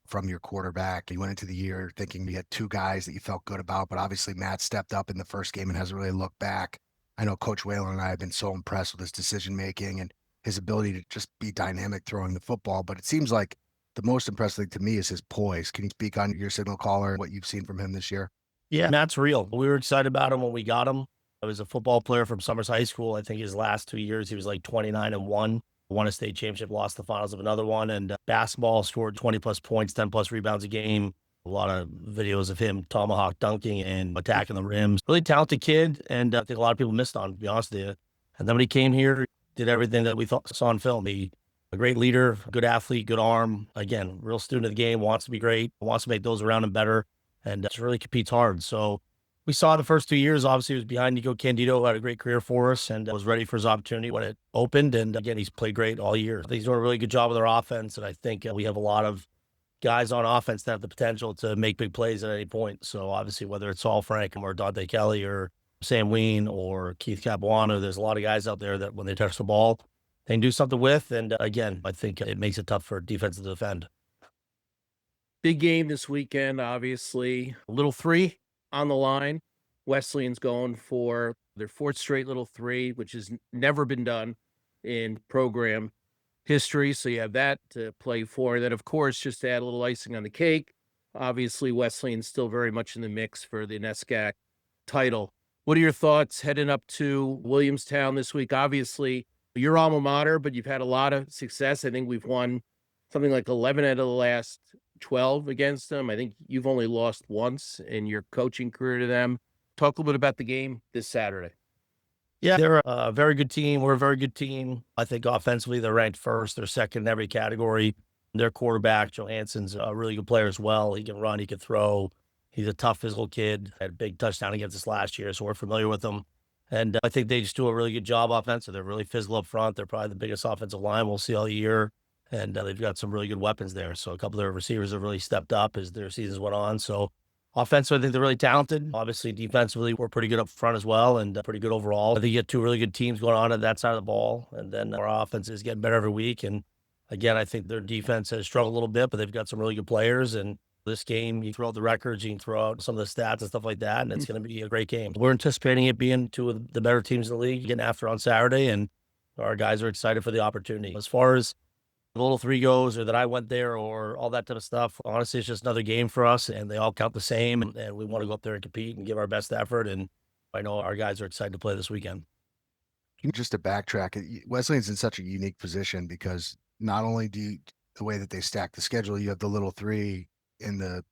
from your quarterback? You went into the year thinking you had 2 guys that you felt good about, but obviously Matt stepped up in the first game and hasn't really looked back. I know Coach Whalen and I have been so impressed with his decision-making and his ability to just be dynamic throwing the football, but it seems like the most impressive thing to me is his poise. Can you speak on your signal caller and what you've seen from him this year? Yeah, Matt's real. We were excited about him when we got him. He was a football player from Summers High School. I think his last 2 years, he was like 29-1. Won a state championship, lost the finals of another one. And basketball, scored 20-plus points, 10-plus rebounds a game. A lot of videos of him tomahawk dunking and attacking the rims. Really talented kid, and I think a lot of people missed on him, to be honest with you. And then when he came here, did everything that we saw on film. A great leader, good athlete, good arm. Again, real student of the game, wants to be great, wants to make those around him better, and just really competes hard. So we saw the first 2 years, obviously, he was behind Nico Candido, who had a great career for us and was ready for his opportunity when it opened. And again, he's played great all year. I think he's doing a really good job with our offense, and I think we have a lot of guys on offense that have the potential to make big plays at any point. So obviously, whether it's Saul Frank or Dante Kelly or Sam Ween or Keith Capuano, there's a lot of guys out there that when they touch the ball, they can do something with. And again, I think it makes it tough for defense to defend. Big game this weekend, obviously. Little 3 on the line. Wesleyan's going for their 4th straight little 3, which has never been done in program history. So you have that to play for. And then, of course, just to add a little icing on the cake, obviously Wesleyan's still very much in the mix for the NESCAC title. What are your thoughts heading up to Williamstown this week? Obviously, your alma mater, but you've had a lot of success. I think we've won something like 11 out of the last 12 against them. I think you've only lost once in your coaching career to them. Talk a little bit about the game this Saturday. Yeah, they're a very good team. We're a very good team. I think offensively, they're ranked first. They're second in every category. Their quarterback, Johansson's a really good player as well. He can run, he can throw. He's a tough physical kid. Had a big touchdown against us last year, so we're familiar with him. And I think they just do a really good job offensive. They're really physical up front. They're probably the biggest offensive line we'll see all year. And they've got some really good weapons there. So a couple of their receivers have really stepped up as their seasons went on. So offensively, I think they're really talented. Obviously, defensively, we're pretty good up front as well and pretty good overall. I think you get 2 really good teams going on that side of the ball. And then our offense is getting better every week. And again, I think their defense has struggled a little bit, but they've got some really good players. And This game, you throw out the records, you can throw out some of the stats and stuff like that, and it's going to be a great game. We're anticipating it being two of the better teams in the league, getting after on Saturday, and our guys are excited for the opportunity. As far as the little three goes or that I went there or all that type of stuff, honestly, it's just another game for us, and they all count the same, and we want to go up there and compete and give our best effort, and I know our guys are excited to play this weekend. Just to backtrack, Wesleyan's in such a unique position because not only the way that they stack the schedule, you have the little three in the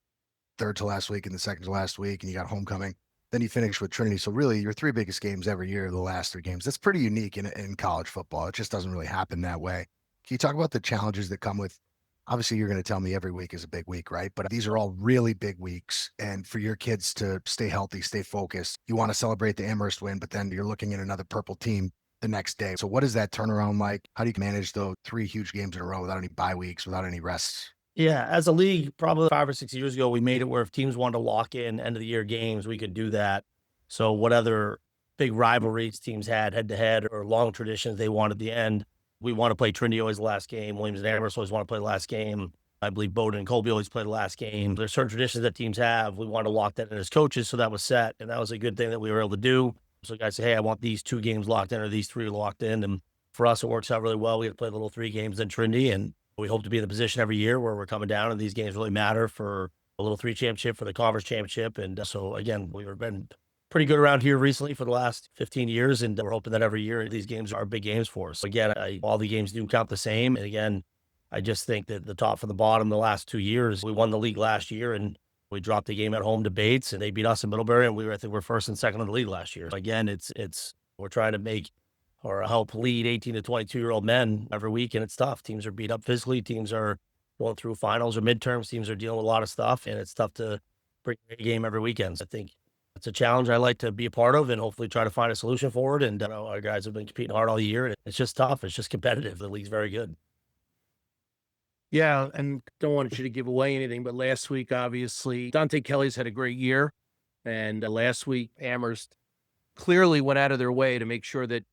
third to last week and the second to last week, and you got homecoming. Then you finish with Trinity. So really, your three biggest games every year are the last three games. That's pretty unique in college football. It just doesn't really happen that way. Can you talk about the challenges that come with? Obviously, you're going to tell me every week is a big week, right? But these are all really big weeks. And for your kids to stay healthy, stay focused, you want to celebrate the Amherst win, but then you're looking at another purple team the next day. So what is that turnaround like? How do you manage those three huge games in a row without any bye weeks, without any rests? Yeah, as a league, probably 5 or 6 years ago, we made it where if teams wanted to lock in end of the year games, we could do that. So what other big rivalries teams had head to head or long traditions they wanted at the end, we want to play Trinity always the last game. Williams and Amherst always want to play the last game. I believe Bowdoin and Colby always play the last game. There's certain traditions that teams have. We want to lock that in as coaches, so that was set, and that was a good thing that we were able to do. So guys say, hey, I want these 2 games locked in or these 3 locked in, and for us, it works out really well. We get to play the little 3 games in Trinity, and we hope to be in the position every year where we're coming down, and these games really matter for a little 3 championship, for the conference championship. And so, again, we've been pretty good around here recently for the last 15 years, and we're hoping that every year these games are big games for us. Again, all the games do count the same. And again, I just think that the top from the bottom the last 2 years, we won the league last year, and we dropped the game at home to Bates, and they beat us in Middlebury, and I think we're first and second in the league last year. Again, we're trying to make or help lead 18 to 22-year-old men every week, and it's tough. Teams are beat up physically. Teams are going through finals or midterms. Teams are dealing with a lot of stuff, and it's tough to bring a game every weekend. So I think it's a challenge I like to be a part of and hopefully try to find a solution for it. And our guys have been competing hard all year, and it's just tough. It's just competitive. The league's very good. Yeah, and don't want you to give away anything, but last week, obviously, Dante Kelly's had a great year. And last week, Amherst clearly went out of their way to make sure that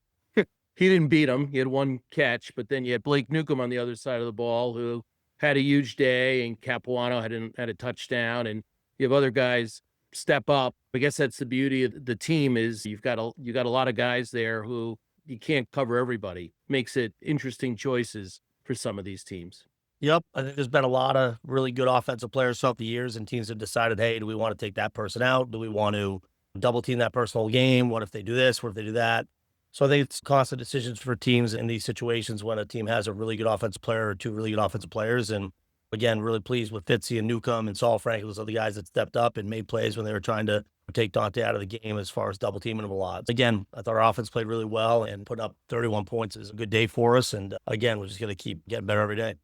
he didn't beat him. He had 1 catch, but then you had Blake Newcomb on the other side of the ball who had a huge day, and Capuano had a touchdown, and you have other guys step up. I guess that's the beauty of the team is you got a lot of guys there who you can't cover everybody. Makes it interesting choices for some of these teams. Yep. I think there's been a lot of really good offensive players throughout the years, and teams have decided, hey, do we want to take that person out? Do we want to double team that person whole game? What if they do this? What if they do that? So I think it's constant decisions for teams in these situations when a team has a really good offensive player or 2 really good offensive players. And again, really pleased with Fitzy and Newcomb and Saul Frank. Those are the guys that stepped up and made plays when they were trying to take Dante out of the game as far as double teaming him a lot. Again, I thought our offense played really well, and put up 31 points is a good day for us. And again, we're just going to keep getting better every day.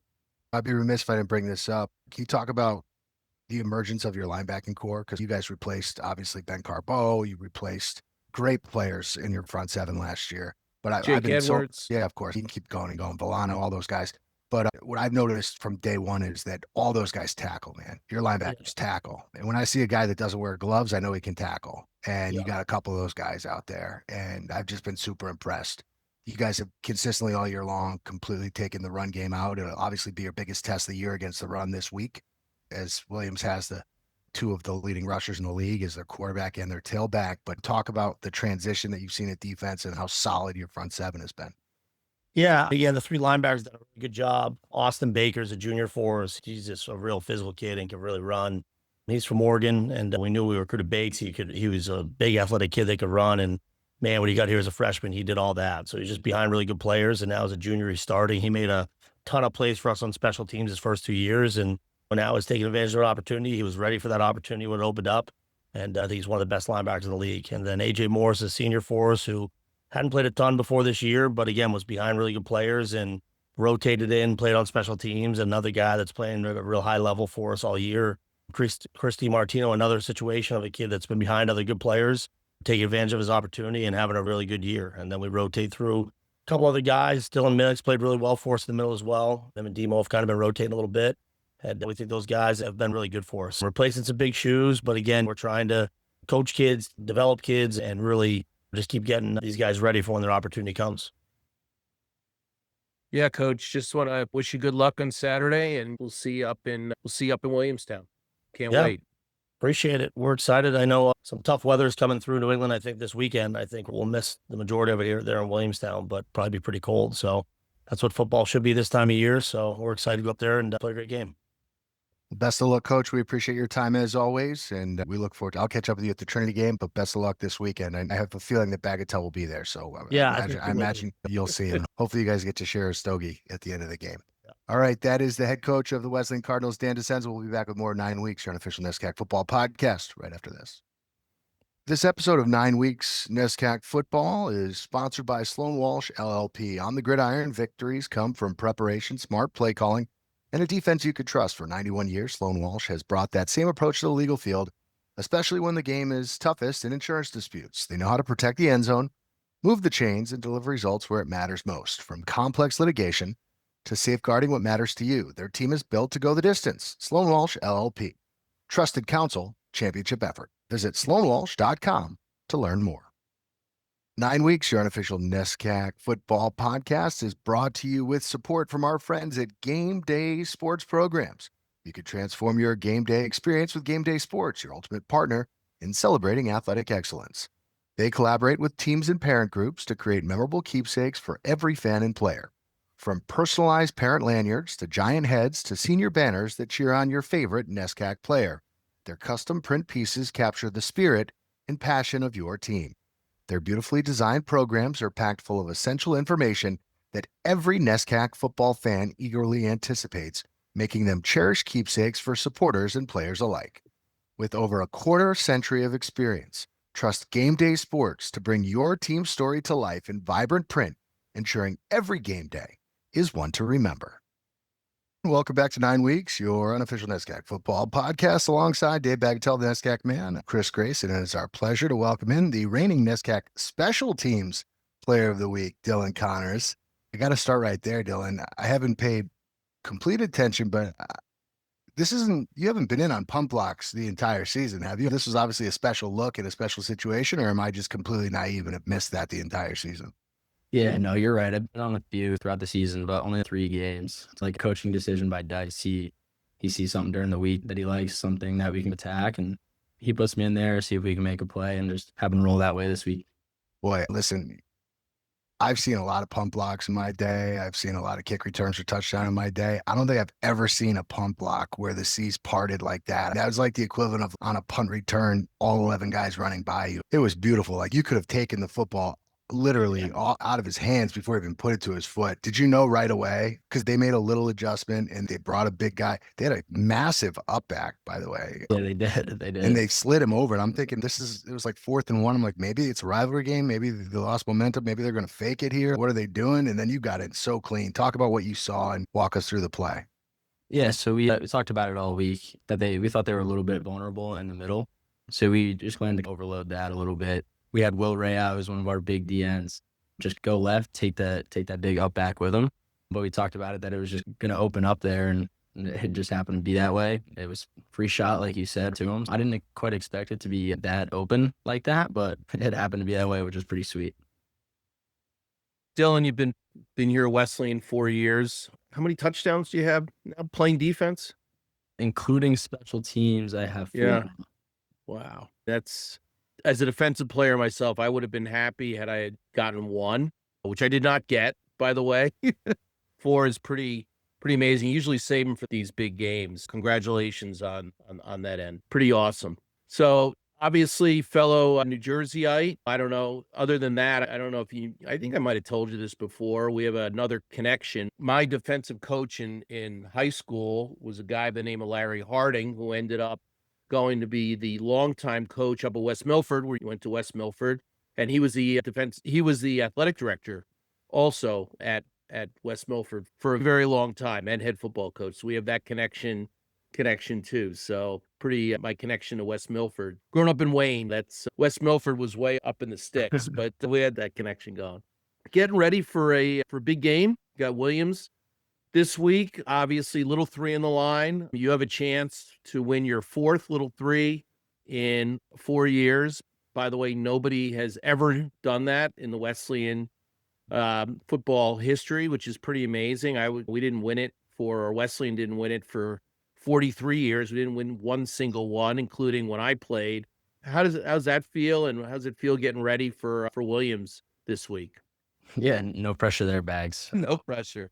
I'd be remiss if I didn't bring this up. Can you talk about the emergence of your linebacking core? Because you guys replaced, obviously, Ben Carbo. You replaced great players in your front 7 last year. But I've been Edwards. yeah, of course. You can keep going and going. Volano, all those guys. But what I've noticed from day one is that all those guys tackle, man. Your linebackers tackle. And when I see a guy that doesn't wear gloves, I know he can tackle. And you got a couple of those guys out there. And I've just been super impressed. You guys have consistently all year long completely taken the run game out. It'll obviously be your biggest test of the year against the run this week, as Williams has the 2 of the leading rushers in the league as their quarterback and their tailback. But talk about the transition that you've seen at defense and how solid your front 7 has been. Yeah, again, the 3 linebackers done a really good job. Austin Baker's a junior for us. He's just a real physical kid and can really run. He's from Oregon, and we knew we recruited Bates. He was a big athletic kid that could run, and man, when he got here as a freshman, he did all that. So he's just behind really good players, and now as a junior, he's starting. He made a ton of plays for us on special teams his first 2 years, and now he's taking advantage of an opportunity. He was ready for that opportunity when it opened up, and I think he's one of the best linebackers in the league. And then A.J. Morris, a senior for us, who hadn't played a ton before this year, but again, was behind really good players and rotated in, played on special teams. Another guy that's playing at a real high level for us all year. Christy Martino, another situation of a kid that's been behind other good players, taking advantage of his opportunity and having a really good year. And then we rotate through a couple other guys. Dylan Minix played really well for us in the middle as well. Them and Demo have kind of been rotating a little bit. And we think those guys have been really good for us. We're replacing some big shoes, but again, we're trying to coach kids, develop kids, and really just keep getting these guys ready for when their opportunity comes. Yeah, Coach, just want to wish you good luck on Saturday, and we'll see you up in Williamstown. Can't Yeah. wait. Appreciate it. We're excited. I know some tough weather is coming through New England. I think this weekend, I think we'll miss the majority of it here there in Williamstown, but probably be pretty cold. So that's what football should be this time of year. So we're excited to go up there and play a great game. Best of luck, Coach. We appreciate your time as always, and we look forward to. I'll catch up with you at the Trinity game, but best of luck this weekend. And I have a feeling that Bagatelle will be there, so Yeah, I imagine you'll see him. Hopefully, you guys get to share a stogie at the end of the game. Yeah. All right, that is the head coach of the Wesleyan Cardinals, Dan DiCenzo. We'll be back with more 9 weeks, your unofficial NESCAC football podcast right after this. This episode of 9 Weeks NESCAC Football is sponsored by Sloan Walsh LLP. On the gridiron, victories come from preparation, smart play calling, and a defense you could trust. For 91 years, Sloan Walsh has brought that same approach to the legal field, especially when the game is toughest in insurance disputes. They know how to protect the end zone, move the chains, and deliver results where it matters most. From complex litigation to safeguarding what matters to you, their team is built to go the distance. Sloan Walsh LLP. Trusted counsel, championship effort. Visit sloanwalsh.com to learn more. 9 Weeks, your unofficial NESCAC football podcast, is brought to you with support from our friends at Game Day Sports Programs. You can transform your game day experience with Game Day Sports, your ultimate partner in celebrating athletic excellence. They collaborate with teams and parent groups to create memorable keepsakes for every fan and player. From personalized parent lanyards to giant heads to senior banners that cheer on your favorite NESCAC player, their custom print pieces capture the spirit and passion of your team. Their beautifully designed programs are packed full of essential information that every NESCAC football fan eagerly anticipates, making them cherished keepsakes for supporters and players alike. With over a quarter century of experience, trust Game Day Sports to bring your team's story to life in vibrant print, ensuring every game day is one to remember. Welcome back to 9 Weeks, your unofficial NESCAC football podcast, alongside Dave Bagatelle, the NESCAC man, Chris Grace, and it is our pleasure to welcome in the reigning NESCAC Special Teams Player of the Week, Dylan Connors. I got to start right there, Dylan. I haven't paid complete attention, but you haven't been in on punt blocks the entire season, have you? This was obviously a special look and a special situation, or am I just completely naive and have missed that the entire season? Yeah, no, you're right. I've been on a few throughout the season, but only 3 games. It's like a coaching decision by Dice. He sees something during the week that he likes, something that we can attack, and he puts me in there, see if we can make a play, and just have him roll that way this week. Boy, listen, I've seen a lot of punt blocks in my day. I've seen a lot of kick returns for touchdown in my day. I don't think I've ever seen a punt block where the C's parted like that. That was like the equivalent of on a punt return, all 11 guys running by you. It was beautiful. Like you could have taken the football literally all out of his hands before he even put it to his foot. Did you know right away? Because they made a little adjustment and they brought a big guy. They had a massive up back, by the way. Yeah, they did. And they slid him over. And I'm thinking it was like 4th and 1. I'm like, maybe it's a rivalry game. Maybe they lost momentum. Maybe they're going to fake it here. What are they doing? And then you got it so clean. Talk about what you saw and walk us through the play. Yeah, so we talked about it all week, that we thought they were a little bit vulnerable in the middle. So we just planned to overload that a little bit. We had Will Ray out as one of our big DNs. Just go left, take that big up back with him. But we talked about it that it was just going to open up there, and it just happened to be that way. It was free shot, like you said, to him. I didn't quite expect it to be that open like that, but it happened to be that way, which was pretty sweet. Dylan, you've been here at Wesleyan 4 years. How many touchdowns do you have now playing defense? Including special teams, I have 4. Yeah. Wow. That's, as a defensive player myself, I would have been happy had I had gotten 1, which I did not get, by the way. 4 is pretty amazing. Usually save them for these big games. Congratulations on that end. Pretty awesome. So obviously, fellow New Jerseyite. I don't know. Other than that, I don't know I think I might have told you this before. We have another connection. My defensive coach in high school was a guy by the name of Larry Harding, who ended up going to be the longtime coach up at West Milford, where he went to West Milford. And he was the athletic director also at West Milford for a very long time, and head football coach. So we have that connection too. So pretty my connection to West Milford. Growing up in Wayne, that's West Milford was way up in the sticks, but we had that connection going. Getting ready for a big game. Got Williams this week. Obviously, little 3 in the line. You have a chance to win your 4th little 3 in 4 years. By the way, nobody has ever done that in the Wesleyan football history, which is pretty amazing. Wesleyan didn't win it for 43 years, we didn't win one single one, including when I played. How's that feel, and how's it feel getting ready for Williams this week? Yeah, no pressure there, Bags. No pressure.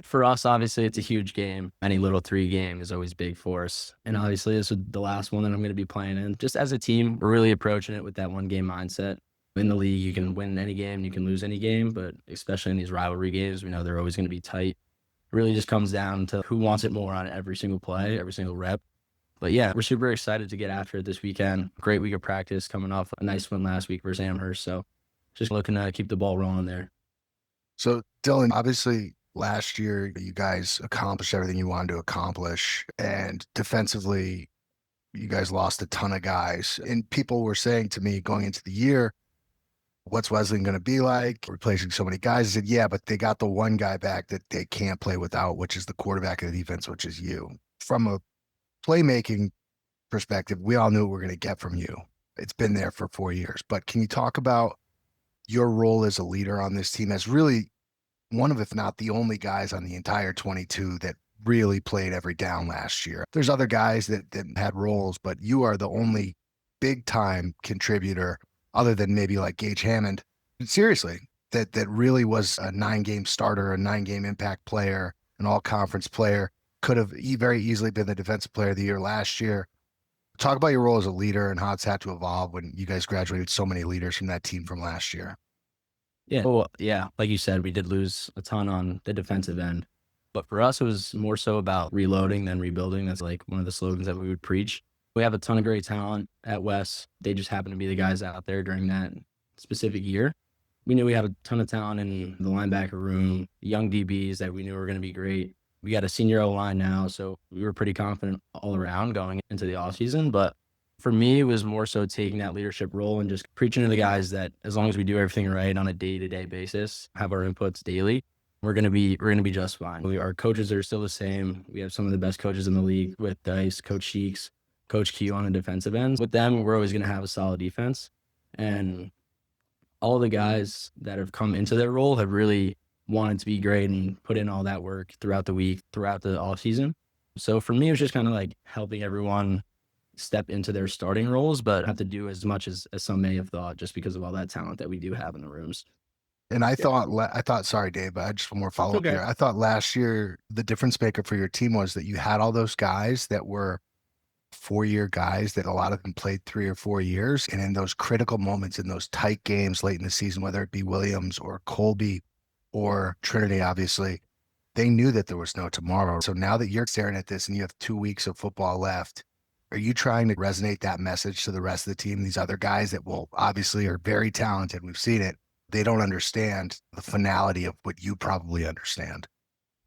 For us, obviously, it's a huge game. Any little 3 game is always big for us. And obviously, this is the last one that I'm going to be playing in. Just as a team, we're really approaching it with that one game mindset. In the league, you can win any game, you can lose any game, but especially in these rivalry games, we know they're always going to be tight. It really just comes down to who wants it more on every single play, every single rep. But yeah, we're super excited to get after it this weekend. Great week of practice coming off a nice win last week versus Amherst. So just looking to keep the ball rolling there. So, Dylan, obviously last year you guys accomplished everything you wanted to accomplish, and defensively you guys lost a ton of guys. And people were saying to me going into the year, what's Wesleyan going to be like replacing so many guys? I said, yeah, but they got the one guy back that they can't play without, which is the quarterback of the defense, which is you. From a playmaking perspective, we all knew what we're going to get from you. It's been there for 4 years. But can you talk about your role as a leader on this team as really one of, if not the only guys on the entire 22 that really played every down last year? There's other guys that had roles, but you are the only big time contributor other than maybe like Gage Hammond. Seriously, that really was a 9-game starter, a 9-game impact player, an all-conference player, could have very easily been the defensive player of the year last year. Talk about your role as a leader and how it's had to evolve when you guys graduated so many leaders from that team from last year. Yeah. Well, yeah, like you said, we did lose a ton on the defensive end. But for us, it was more so about reloading than rebuilding. That's like one of the slogans that we would preach. We have a ton of great talent at West. They just happen to be the guys out there during that specific year. We knew we had a ton of talent in the linebacker room, young DBs that we knew were going to be great. We got a senior O-line now, so we were pretty confident all around going into the offseason. But for me, it was more so taking that leadership role and just preaching to the guys that as long as we do everything right on a day-to-day basis, have our inputs daily, we're gonna be just fine. Our coaches are still the same. We have some of the best coaches in the league with Dice, Coach Sheeks, Coach Q on the defensive ends. With them, we're always gonna have a solid defense. And all the guys that have come into their role have really wanted to be great and put in all that work throughout the week, throughout the off season. So for me, it was just kind of like helping everyone step into their starting roles, but have to do as much as some may have thought just because of all that talent that we do have in the rooms. And I thought, sorry, Dave, but I just one more follow up here. I thought last year, the difference maker for your team was that you had all those guys that were 4-year guys that a lot of them played 3 or 4 years. And in those critical moments, in those tight games late in the season, whether it be Williams or Colby or Trinity, obviously, they knew that there was no tomorrow. So now that you're staring at this and you have 2 weeks of football left, are you trying to resonate that message to the rest of the team? These other guys that will obviously are very talented. We've seen it. They don't understand the finality of what you probably understand.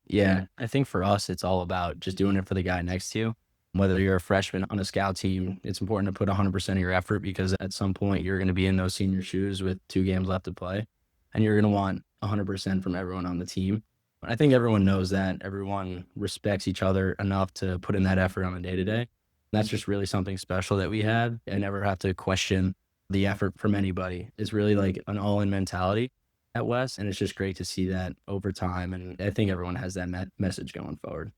Yeah, I think for us, it's all about just doing it for the guy next to you. Whether you're a freshman on a scout team, it's important to put 100% of your effort because at some point you're going to be in those senior shoes with 2 games left to play, and you're going to want 100% from everyone on the team. I think everyone knows that. Everyone respects each other enough to put in that effort on a day-to-day. That's just really something special that we had. I never have to question the effort from anybody. It's really like an all-in mentality at West, and it's just great to see that over time. And I think everyone has that message going forward.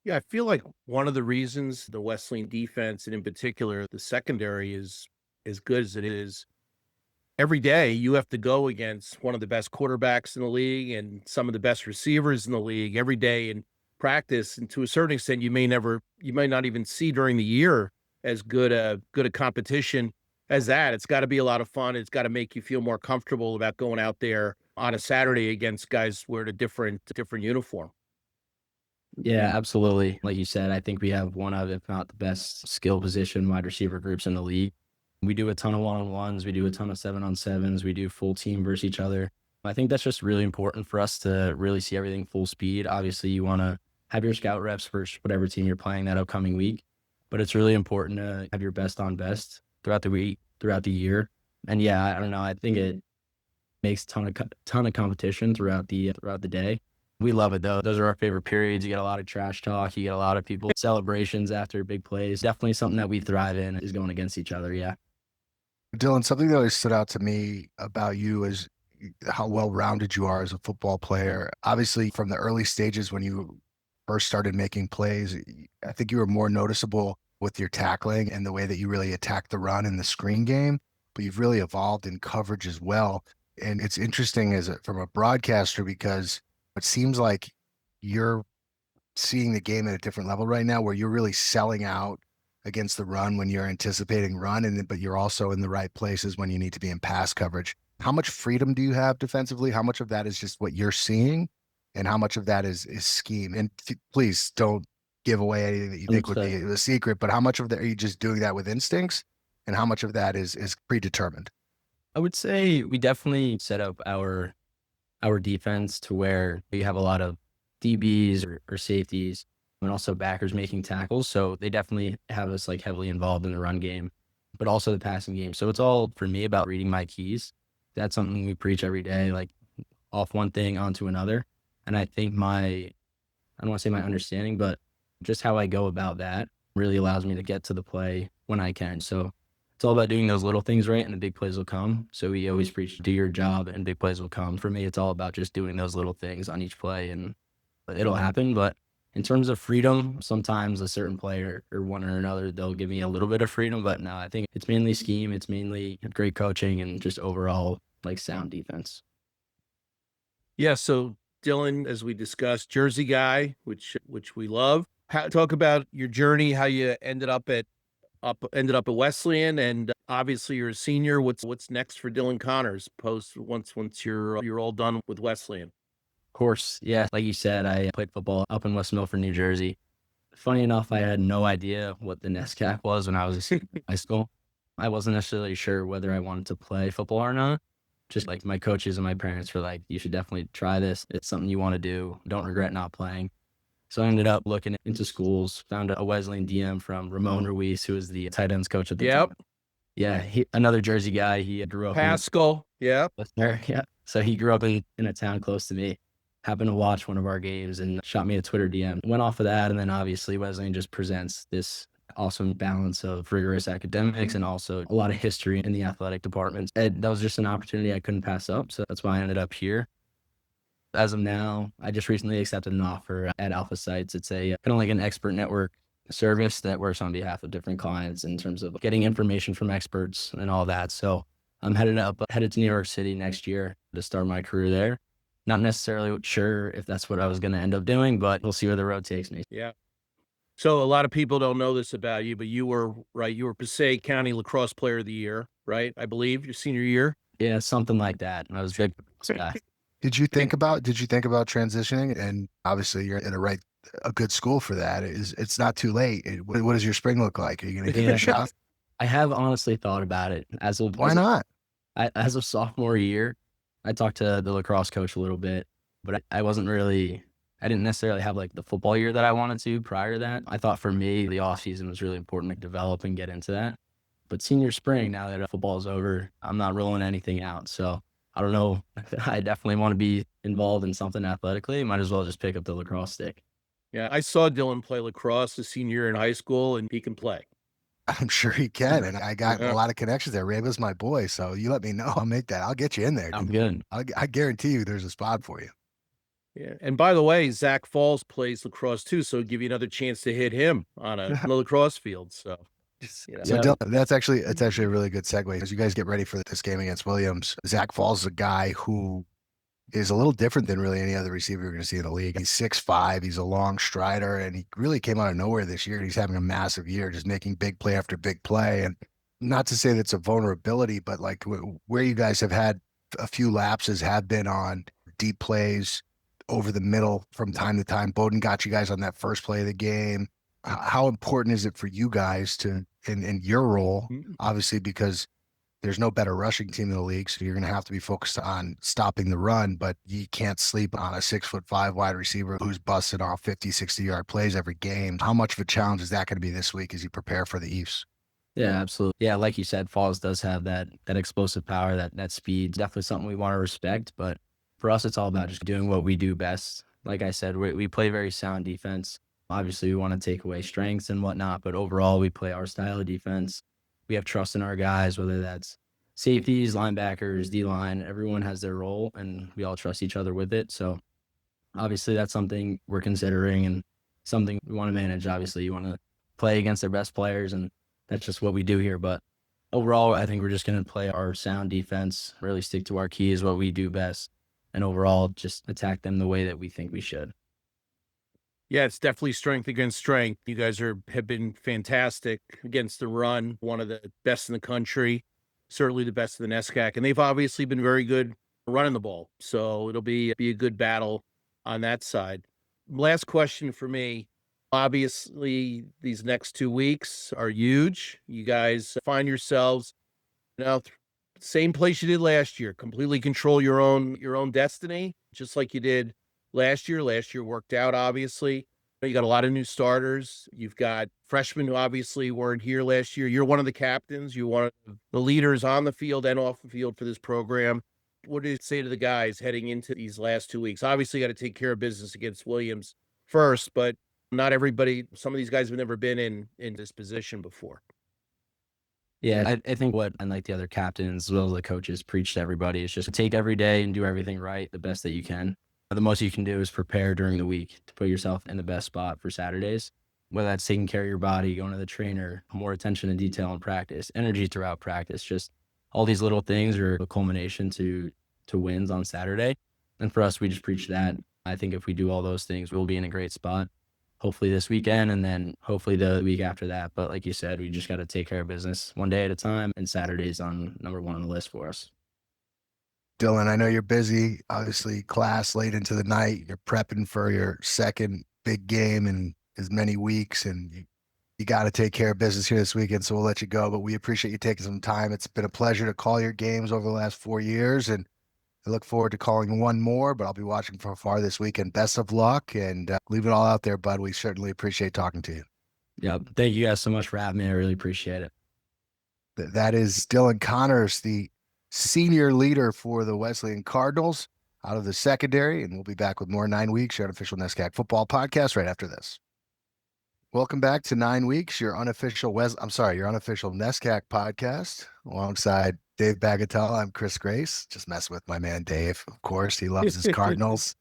Yeah, I feel like one of the reasons the Wesleyan defense, and in particular the secondary, is as good as it is, every day you have to go against one of the best quarterbacks in the league and some of the best receivers in the league every day in practice. And to a certain extent, you may not even see during the year as good a competition as that. It's got to be a lot of fun. It's got to make you feel more comfortable about going out there on a Saturday against guys wearing a different uniform. Yeah, absolutely. Like you said, I think we have one of, if not the best skill position wide receiver groups in the league. We do a ton of one-on-ones. We do a ton of 7-on-7s. We do full team versus each other. I think that's just really important for us to really see everything full speed. Obviously, you want to have your scout reps for whatever team you're playing that upcoming week, but it's really important to have your best on best throughout the week, throughout the year. And yeah, I don't know. I think it makes ton of competition throughout the day. We love it though. Those are our favorite periods. You get a lot of trash talk. You get a lot of people celebrations after big plays. Definitely something that we thrive in is going against each other. Yeah. Dylan, something that always stood out to me about you is how well-rounded you are as a football player. Obviously, from the early stages when you first started making plays, I think you were more noticeable with your tackling and the way that you really attacked the run in the screen game, but you've really evolved in coverage as well. And it's interesting from a broadcaster, because it seems like you're seeing the game at a different level right now, where you're really selling out against the run when you're anticipating run, but you're also in the right places when you need to be in pass coverage. How much freedom do you have defensively? How much of that is just what you're seeing, and how much of that is scheme? And please don't give away anything that you think would be a secret, but how much of that are you just doing that with instincts, and how much of that is predetermined? I would say we definitely set up our defense to where we have a lot of DBs or safeties, and also backers making tackles. So they definitely have us like heavily involved in the run game, but also the passing game. So it's all for me about reading my keys. That's something we preach every day, like off one thing onto another. And I think I don't want to say my understanding, but just how I go about that really allows me to get to the play when I can. So it's all about doing those little things right, and the big plays will come. So we always preach, do your job and big plays will come. For me, it's all about just doing those little things on each play, and it'll happen. But in terms of freedom, sometimes a certain player or one or another, they'll give me a little bit of freedom. But no, I think it's mainly scheme. It's mainly great coaching and just overall like sound defense. Yeah. So Dylan, as we discussed, Jersey guy, which we love. Talk about your journey, how you ended up at Wesleyan, and obviously you're a senior. What's next for Dylan Connors once you're all done with Wesleyan? Of course, yeah. Like you said, I played football up in West Milford, New Jersey. Funny enough, I had no idea what the NESCAC was when I was in high school. I wasn't necessarily sure whether I wanted to play football or not. Just like my coaches and my parents were like, you should definitely try this. It's something you want to do. Don't regret not playing. So I ended up looking into schools, found a Wesleyan DM from Ramon Ruiz, who was the tight ends coach at the time. Yeah, another Jersey guy. He grew up Pascal. Yeah. So he grew up in a town close to me. Happened to watch one of our games and shot me a Twitter DM. Went off of that, and then obviously Wesleyan just presents this awesome balance of rigorous academics and also a lot of history in the athletic department. And that was just an opportunity I couldn't pass up, so that's why I ended up here. As of now, I just recently accepted an offer at Alpha Sites. It's a kind of like an expert network service that works on behalf of different clients in terms of getting information from experts and all that. So I'm headed to New York City next year to start my career there. Not necessarily sure if that's what I was going to end up doing, but we'll see where the road takes me. Yeah. So a lot of people don't know this about you, but you were Passaic County Lacrosse Player of the Year, right? I believe your senior year. Yeah, something like that. I was a big guy. Did you think about transitioning? And obviously you're in a good school for that. It's not too late. What does your spring look like? Are you going to give it a shot? I have honestly thought about it. Why not? As of sophomore year, I talked to the lacrosse coach a little bit, but I didn't necessarily have like the football year that I wanted to prior to that. I thought for me, the off season was really important to develop and get into that. But senior spring, now that football is over, I'm not ruling anything out. So I don't know. I definitely want to be involved in something athletically. Might as well just pick up the lacrosse stick. Yeah, I saw Dylan play lacrosse his senior year in high school, and he can play. I'm sure he can, and I got a lot of connections there. Reba's my boy, so you let me know. I'll make that. I'll get you in there. I'm good. I guarantee you there's a spot for you. Yeah, and by the way, Zach Falls plays lacrosse too, so it'll give you another chance to hit him on a lacrosse field. So, Dylan, that's actually a really good segue as you guys get ready for this game against Williams. Zach Falls is a guy who is a little different than really any other receiver you're going to see in the league. He's 6'5", he's a long strider, and he really came out of nowhere this year. He's having a massive year, just making big play after big play. And not to say that's a vulnerability, but like where you guys have had a few lapses have been on deep plays over the middle from time to time. Bowden got you guys on that first play of the game. How important is it for you guys to, in your role, obviously, because there's no better rushing team in the league, so you're going to have to be focused on stopping the run, but you can't sleep on a 6'5" wide receiver who's busting off 50, 60-yard plays every game. How much of a challenge is that going to be this week as you prepare for the Eves? Yeah, absolutely. Yeah, like you said, Falls does have that explosive power, that speed. Definitely something we want to respect, but for us, it's all about just doing what we do best. Like I said, we play very sound defense. Obviously, we want to take away strengths and whatnot, but overall, we play our style of defense. We have trust in our guys, whether that's safeties, linebackers, D-line. Everyone has their role, and we all trust each other with it. So obviously, that's something we're considering, and something we want to manage. Obviously, you want to play against their best players, and that's just what we do here. But overall, I think we're just going to play our sound defense, really stick to our keys, what we do best, and overall just attack them the way that we think we should. Yeah, it's definitely strength against strength. You guys have been fantastic against the run, one of the best in the country, certainly the best in the NESCAC, and they've obviously been very good running the ball. So it'll be a good battle on that side. Last question for me. Obviously, these next 2 weeks are huge. You guys find yourselves now same place you did last year. Completely control your own destiny, just like you did last year. Last year worked out, obviously. You got a lot of new starters. You've got freshmen who obviously weren't here last year. You're one of the captains. You're one of the leaders on the field and off the field for this program. What do you say to the guys heading into these last 2 weeks? Obviously, you got to take care of business against Williams first, but not everybody, some of these guys have never been in this position before. Yeah, I think what, unlike the other captains, as well as the coaches, preach to everybody is just take every day and do everything right, the best that you can. The most you can do is prepare during the week to put yourself in the best spot for Saturdays, whether that's taking care of your body, going to the trainer, more attention to detail in practice, energy throughout practice, just all these little things are a culmination to wins on Saturday. And for us, we just preach that. I think if we do all those things, we'll be in a great spot. Hopefully this weekend and then hopefully the week after that. But like you said, we just got to take care of business one day at a time, and Saturday's on number one on the list for us. Dylan, I know you're busy. Obviously, class late into the night. You're prepping for your second big game in as many weeks, and you got to take care of business here this weekend, so we'll let you go. But we appreciate you taking some time. It's been a pleasure to call your games over the last 4 years, and I look forward to calling one more, but I'll be watching from afar this weekend. Best of luck, and leave it all out there, bud. We certainly appreciate talking to you. Yeah, thank you guys so much for having me. I really appreciate it. That is Dylan Connors, the senior leader for the Wesleyan Cardinals out of the secondary, and we'll be back with more 9 weeks, your unofficial NESCAC Football Podcast right after this. Welcome back to 9 weeks, your unofficial NESCAC podcast alongside Dave Bagatelle. I'm Chris Grace. Just messing with my man Dave. Of course, he loves his Cardinals.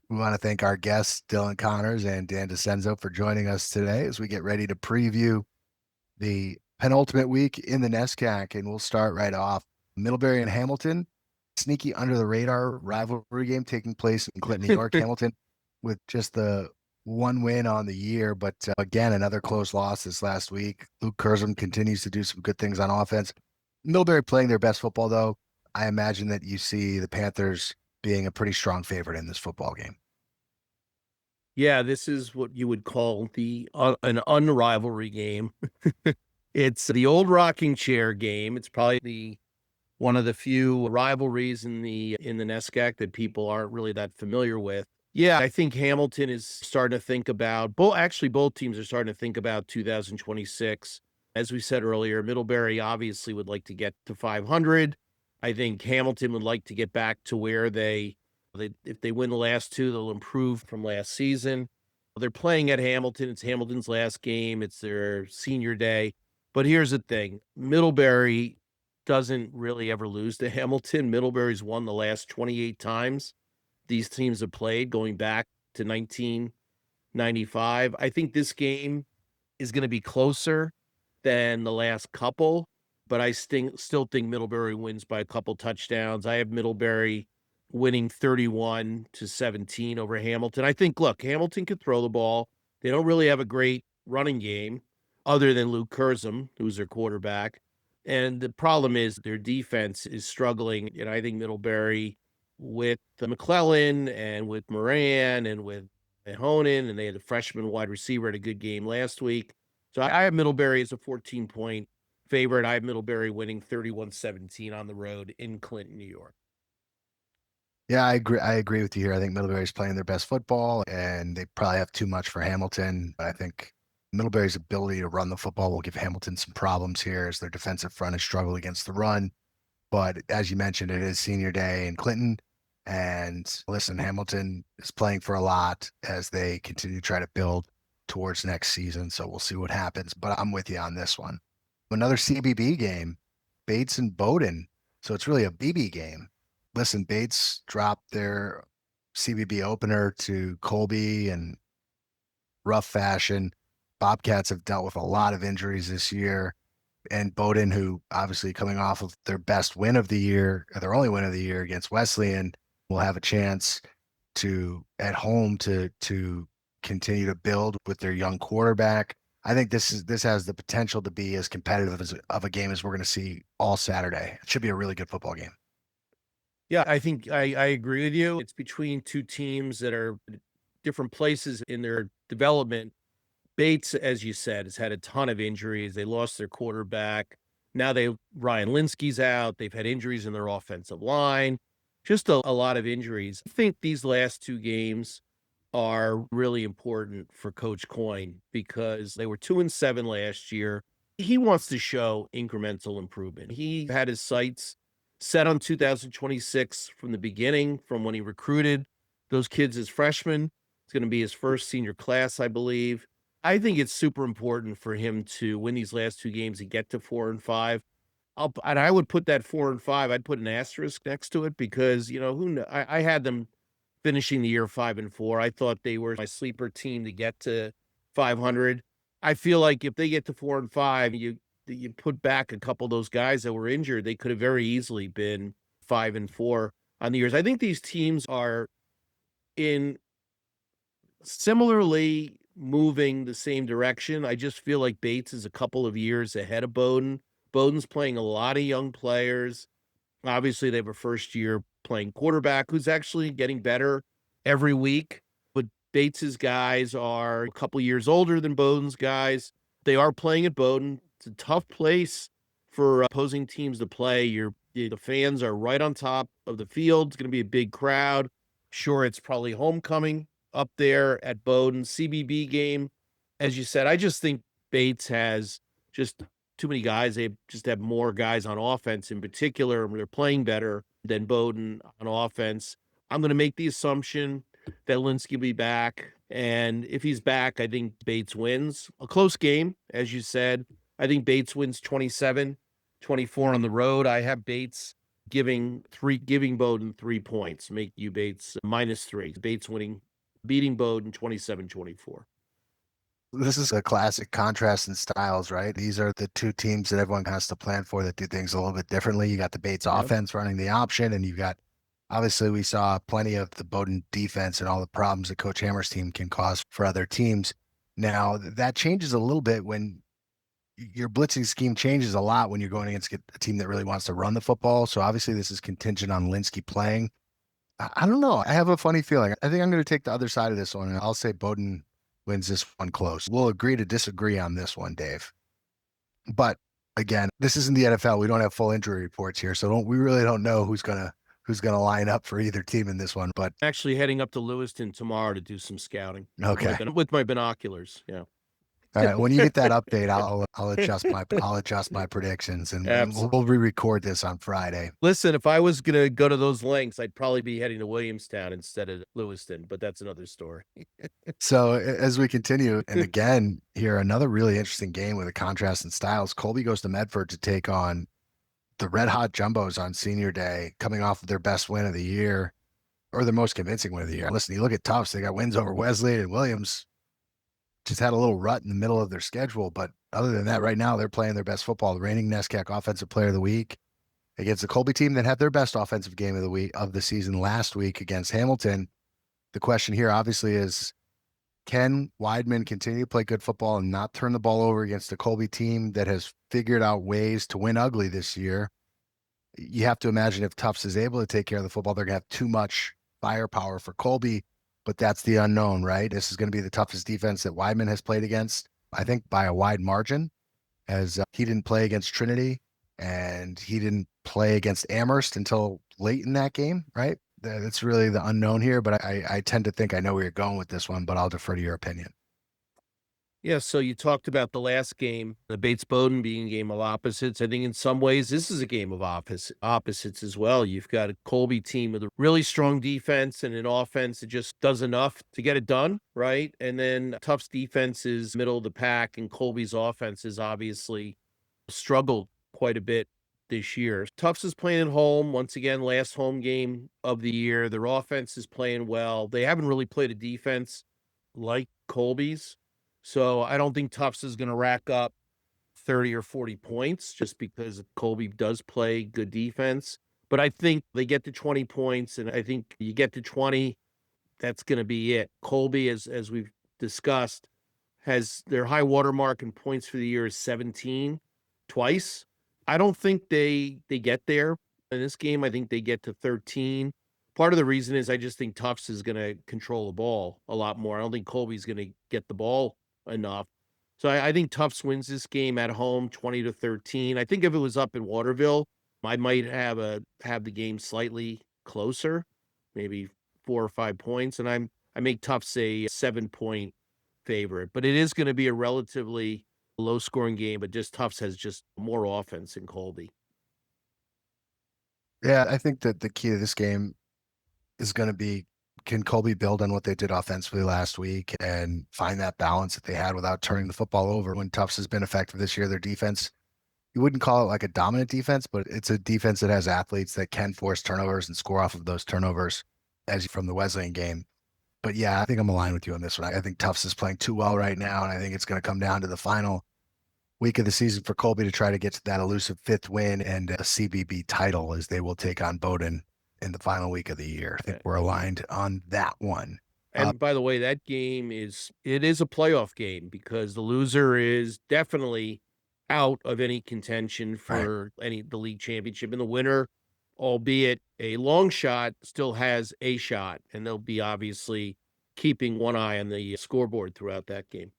We want to thank our guests, Dylan Connors and Dan DiCenzo, for joining us today as we get ready to preview the penultimate week in the NESCAC. And we'll start right off. Middlebury and Hamilton, sneaky under the radar rivalry game taking place in Clinton, New York. Hamilton with just the one win on the year, but again, another close loss this last week. Luke Curzon continues to do some good things on offense. Middlebury playing their best football, though. I imagine that you see the Panthers being a pretty strong favorite in this football game. Yeah, this is what you would call an unrivalry game. It's the old rocking chair game. It's probably one of the few rivalries in the NESCAC that people aren't really that familiar with. Yeah, I think Hamilton is starting to think about both teams are starting to think about 2026. As we said earlier, Middlebury obviously would like to get to 500. I think Hamilton would like to get back to where if they win the last two, they'll improve from last season. They're playing at Hamilton. It's Hamilton's last game. It's their senior day. But here's the thing. Middlebury doesn't really ever lose to Hamilton. Middlebury's won the last 28 times these teams have played going back to 1995. I think this game is going to be closer than the last couple, but I still think Middlebury wins by a couple touchdowns. I have Middlebury winning 31-17 over Hamilton. I think, look, Hamilton can throw the ball. They don't really have a great running game other than Luke Curzon, who's their quarterback. And the problem is their defense is struggling. And I think Middlebury, with McClellan and with Moran and with Honan, and they had a freshman wide receiver at a good game last week. So I have Middlebury as a 14-point favorite. I have Middlebury winning 31-17 on the road in Clinton, New York. Yeah, I agree with you here. I think Middlebury's playing their best football, and they probably have too much for Hamilton. But I think Middlebury's ability to run the football will give Hamilton some problems here as their defensive front has struggled against the run. But as you mentioned, it is senior day in Clinton. And listen, Hamilton is playing for a lot as they continue to try to build towards next season. So we'll see what happens. But I'm with you on this one. Another CBB game, Bates and Bowdoin. So it's really a BB game. Listen, Bates dropped their CBB opener to Colby, and rough fashion. Bobcats have dealt with a lot of injuries this year. And Bowdoin, who obviously coming off of their best win of the year, or their only win of the year against Wesleyan, will have a chance at home to continue to build with their young quarterback. I think this has the potential to be as competitive of a game as we're going to see all Saturday. It should be a really good football game. Yeah, I think I agree with you. It's between two teams that are different places in their development. Bates, as you said, has had a ton of injuries. They lost their quarterback. Now Ryan Linsky's out. They've had injuries in their offensive line. Just a lot of injuries. I think these last two games are really important for Coach Coyne because they were 2-7 last year. He wants to show incremental improvement. He had his sights set on 2026 from the beginning, from when he recruited those kids as freshmen. It's going to be his first senior class, I believe. I think it's super important for him to win these last two games and get to 4-5. And I would put that 4-5. I'd put an asterisk next to it because, I had them finishing the year 5-4. I thought they were my sleeper team to get to 500. I feel like if they get to 4-5, you put back a couple of those guys that were injured, they could have very easily been 5-4 on the years. I think these teams are in similarly moving the same direction. I just feel like Bates is a couple of years ahead of Bowdoin. Bowdoin's playing a lot of young players. Obviously, they have a first year playing quarterback who's actually getting better every week. But Bates's guys are a couple years older than Bowdoin's guys. They are playing at Bowdoin. It's a tough place for opposing teams to play. The fans are right on top of the field. It's going to be a big crowd. Sure, it's probably homecoming up there at Bowdoin. CBB game, as you said. I just think Bates has just too many guys. They just have more guys on offense in particular. They're playing better than Bowdoin on offense. I'm going to make the assumption that Linsky will be back. And if he's back, I think Bates wins. A close game, as you said. I think Bates wins 27-24 on the road. I have Bates giving Bowdoin 3 points. Make you Bates -3. Bates beating Bowdoin 27-24. This is a classic contrast in styles, right? These are the two teams that everyone has to plan for that do things a little bit differently. You got the Bates offense running the option, and you got, obviously, we saw plenty of the Bowdoin defense and all the problems that Coach Hammer's team can cause for other teams. Now, that changes a little bit when your blitzing scheme changes a lot when you're going against a team that really wants to run the football. So obviously, this is contingent on Linsky playing. I don't know. I have a funny feeling. I think I'm going to take the other side of this one, and I'll say Bowdoin wins this one close. We'll agree to disagree on this one, Dave. But again, this isn't the NFL. We don't have full injury reports here, so we really don't know who's gonna line up for either team in this one. But actually heading up to Lewiston tomorrow to do some scouting. Okay, with my binoculars. Yeah. All right. When you get that update, I'll adjust my predictions, and we'll re-record this on Friday. Listen, if I was gonna go to those lengths, I'd probably be heading to Williamstown instead of Lewiston, but that's another story. So as we continue, and again here, another really interesting game with a contrast in styles. Colby goes to Medford to take on the Red Hot Jumbos on Senior Day, coming off of their best win of the year, or their most convincing win of the year. Listen, you look at Tufts; they got wins over Wesleyan and Williams. Just had a little rut in the middle of their schedule. But other than that, right now, they're playing their best football. The reigning NESCAC Offensive Player of the Week against the Colby team that had their best offensive game of the season last week against Hamilton. The question here, obviously, is can Weidman continue to play good football and not turn the ball over against the Colby team that has figured out ways to win ugly this year? You have to imagine if Tufts is able to take care of the football, they're going to have too much firepower for Colby. But that's the unknown, right? This is going to be the toughest defense that Weidman has played against, I think, by a wide margin, as he didn't play against Trinity and he didn't play against Amherst until late in that game, right? That's really the unknown here, but I tend to think I know where you're going with this one, but I'll defer to your opinion. Yeah, so you talked about the last game, the Bates-Bowdoin being a game of opposites. I think in some ways this is a game of opposites as well. You've got a Colby team with a really strong defense and an offense that just does enough to get it done, right? And then Tufts' defense is middle of the pack, and Colby's offense has obviously struggled quite a bit this year. Tufts is playing at home, once again, last home game of the year. Their offense is playing well. They haven't really played a defense like Colby's. So I don't think Tufts is going to rack up 30 or 40 points just because Colby does play good defense. But I think they get to 20 points, and I think you get to 20, that's going to be it. Colby, as we've discussed, has their high water mark in points for the year is 17 twice. I don't think they get there in this game. I think they get to 13. Part of the reason is I just think Tufts is going to control the ball a lot more. I don't think Colby's going to get the ball enough. So I think Tufts wins this game at home 20-13. I think if it was up in Waterville, I might have the game slightly closer, maybe 4 or 5 points, and I make Tufts a 7-point favorite. But it is going to be a relatively low scoring game, but just Tufts has just more offense than Colby. Yeah, I think that the key to this game is going to be, can Colby build on what they did offensively last week and find that balance that they had without turning the football over? When Tufts has been effective this year, their defense, you wouldn't call it like a dominant defense, but it's a defense that has athletes that can force turnovers and score off of those turnovers, as from the Wesleyan game. But yeah, I think I'm aligned with you on this one. I think Tufts is playing too well right now, and I think it's going to come down to the final week of the season for Colby to try to get to that elusive 5th win and a CBB title, as they will take on Bowdoin in the final week of the year. I think we're aligned on that one. And by the way, that game is a playoff game because the loser is definitely out of any contention for the league championship, and the winner, albeit a long shot, still has a shot, and they'll be obviously keeping one eye on the scoreboard throughout that game.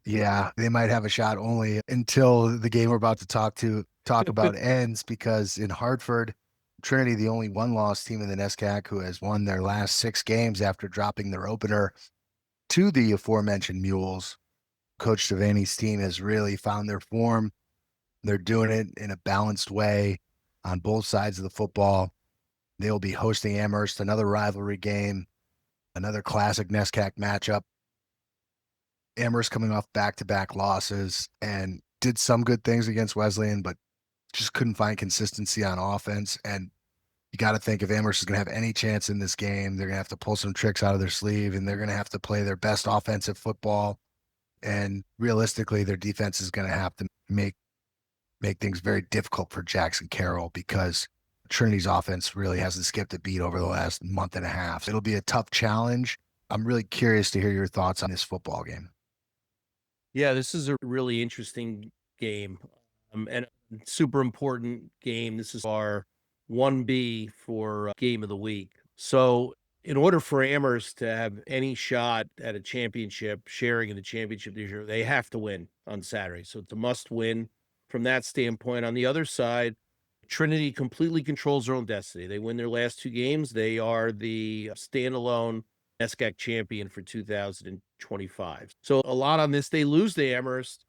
Yeah, they might have a shot only until the game we're about to talk about ends, because in Hartford, Trinity, the only one-loss team in the NESCAC who has won their last 6 games after dropping their opener to the aforementioned Mules. Coach Devaney's team has really found their form. They're doing it in a balanced way on both sides of the football. They'll be hosting Amherst, another rivalry game, another classic NESCAC matchup. Amherst coming off back-to-back losses and did some good things against Wesleyan, but just couldn't find consistency on offense. And you got to think, if Amherst is going to have any chance in this game, they're going to have to pull some tricks out of their sleeve, and they're going to have to play their best offensive football. And realistically, their defense is going to have to make things very difficult for Jackson Carroll, because Trinity's offense really hasn't skipped a beat over the last month and a half. It'll be a tough challenge. I'm really curious to hear your thoughts on this football game. Yeah, this is a really interesting game, and a super important game. This is our 1B for game of the week. So in order for Amherst to have any shot at a championship, sharing in the championship this year, they have to win on Saturday. So it's a must win from that standpoint. On the other side, Trinity completely controls their own destiny. They win their last 2 games. They are the standalone NESCAC champion for 2025. So a lot on this. They lose to Amherst.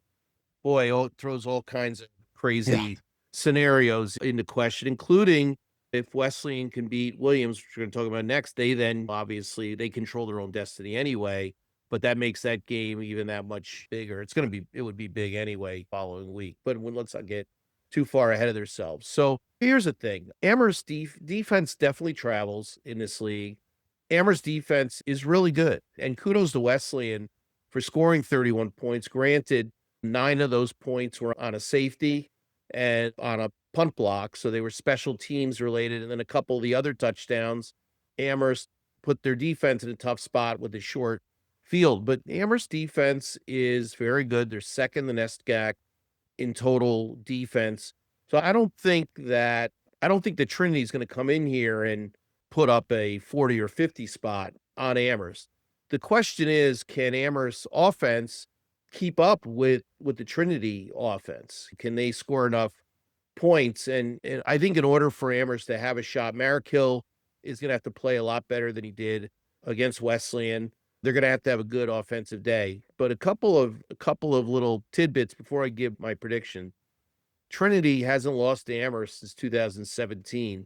Boy, it throws all kinds of crazy scenarios into question, including if Wesleyan can beat Williams, which we're going to talk about next. They then obviously they control their own destiny anyway, but that makes that game even that much bigger. It would be big anyway following week. But let's not get too far ahead of themselves. So here's the thing: Amherst defense definitely travels in this league. Amherst defense is really good, and kudos to Wesleyan for scoring 31 points. Granted, 9 of those points were on a safety and on a punt block, so they were special teams related, and then a couple of the other touchdowns, Amherst put their defense in a tough spot with a short field. But Amherst defense is very good. They're second in the NESCAC in total defense. So I don't think that Trinity is going to come in here and put up a 40 or 50 spot on Amherst. The question is, can Amherst's offense keep up with the Trinity offense? Can they score enough points? And I think in order for Amherst to have a shot, Markill is going to have to play a lot better than he did against Wesleyan. They're going to have a good offensive day. But a couple of little tidbits before I give my prediction. Trinity hasn't lost to Amherst since 2017.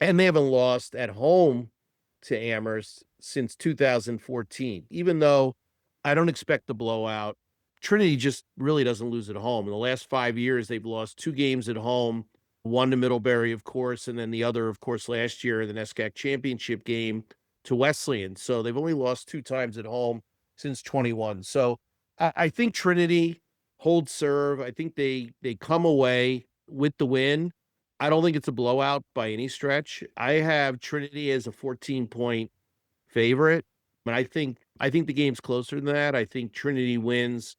And they haven't lost at home to Amherst since 2014. Even though I don't expect the blowout, Trinity just really doesn't lose at home. In the last 5 years, they've lost 2 games at home, one to Middlebury, of course, and then the other, of course, last year, the NESCAC championship game to Wesleyan. So they've only lost 2 times at home since 21. So I think Trinity holds serve. I think they come away with the win. I don't think it's a blowout by any stretch. I have Trinity as a 14-point favorite, but I think the game's closer than that. I think Trinity wins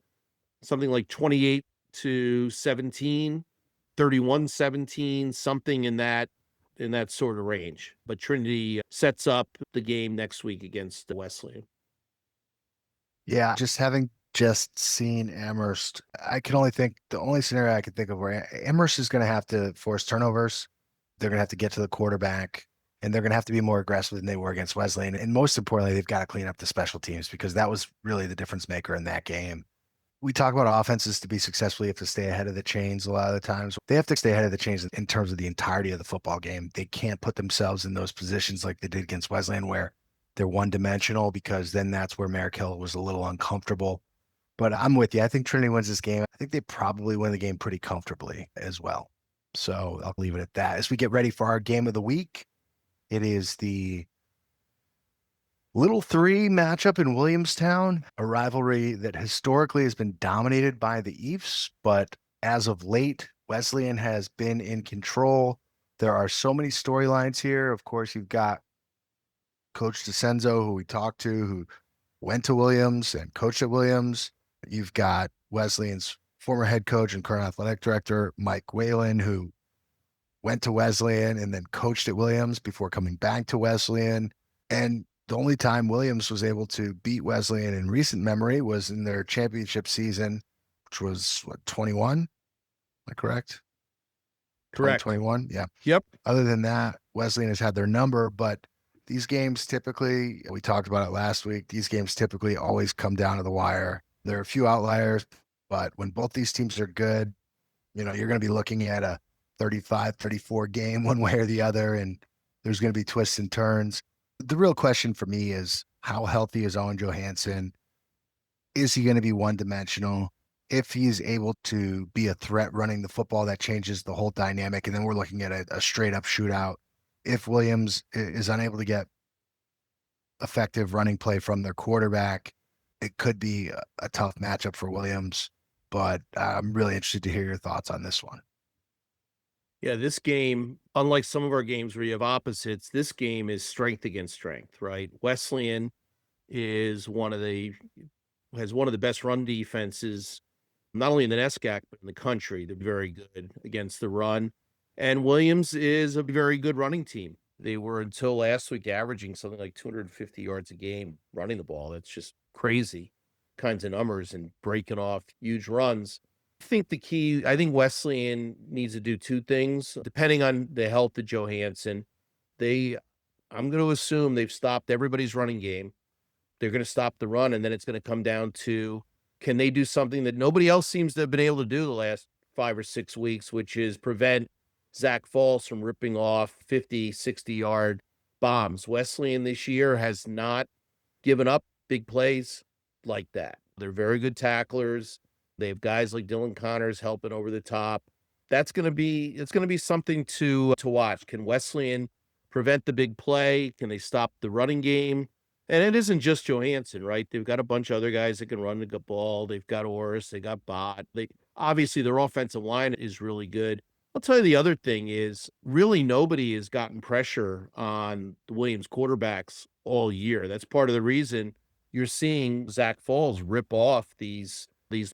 something like 28-17, 31-17, something in that sort of range. But Trinity sets up the game next week against Wesleyan. Yeah, just having just seen Amherst, I can only think the only scenario I can think of where Amherst is going to have to force turnovers. They're going to have to get to the quarterback, and they're going to have to be more aggressive than they were against Wesleyan. And most importantly, they've got to clean up the special teams because that was really the difference maker in that game. We talk about offenses to be successful, you have to stay ahead of the chains a lot of the times. They have to stay ahead of the chains in terms of the entirety of the football game. They can't put themselves in those positions like they did against Wesleyan where they're one-dimensional, because then that's where Merrick was a little uncomfortable. But I'm with you. I think Trinity wins this game. I think they probably win the game pretty comfortably as well. So I'll leave it at that. As we get ready for our game of the week, it is the Little 3 matchup in Williamstown, a rivalry that historically has been dominated by the Ephs, but as of late, Wesleyan has been in control. There are so many storylines here. Of course, you've got Coach DiCenzo, who we talked to, who went to Williams and coached at Williams. You've got Wesleyan's former head coach and current athletic director, Mike Whalen, who went to Wesleyan and then coached at Williams before coming back to Wesleyan. And the only time Williams was able to beat Wesleyan in recent memory was in their championship season, which was, 21? Am I correct? Correct. 2021? Yeah. Yep. Other than that, Wesleyan has had their number, but these games typically, we talked about it last week, these games typically always come down to the wire. There are a few outliers, but when both these teams are good, you're going to be looking at a 35-34 game one way or the other, and there's going to be twists and turns. The real question for me is, how healthy is Owen Johansson? Is he going to be one-dimensional? If he's able to be a threat running the football, that changes the whole dynamic, and then we're looking at a straight-up shootout. If Williams is unable to get effective running play from their quarterback, it could be a tough matchup for Williams, but I'm really interested to hear your thoughts on this one. Yeah, this game, unlike some of our games where you have opposites, this game is strength against strength, right? Wesleyan has one of the best run defenses, not only in the NESCAC, but in the country. They're very good against the run. And Williams is a very good running team. They were, until last week, averaging something like 250 yards a game running the ball. That's just crazy kinds of numbers and breaking off huge runs. I think Wesleyan needs to do 2 things, depending on the health of Johansson. I'm going to assume they've stopped everybody's running game. They're going to stop the run, and then it's going to come down to, can they do something that nobody else seems to have been able to do the last 5 or 6 weeks, which is prevent Zach Falls from ripping off 50, 60-yard bombs. Wesleyan this year has not given up big plays like that. They're very good tacklers. They have guys like Dylan Connors helping over the top. It's going to be something to watch. Can Wesleyan prevent the big play? Can they stop the running game? And it isn't just Johansson, right? They've got a bunch of other guys that can run the ball. They've got Orris. They got Bott. Obviously, their offensive line is really good. I'll tell you the other thing is, really nobody has gotten pressure on the Williams quarterbacks all year. That's part of the reason you're seeing Zach Falls rip off these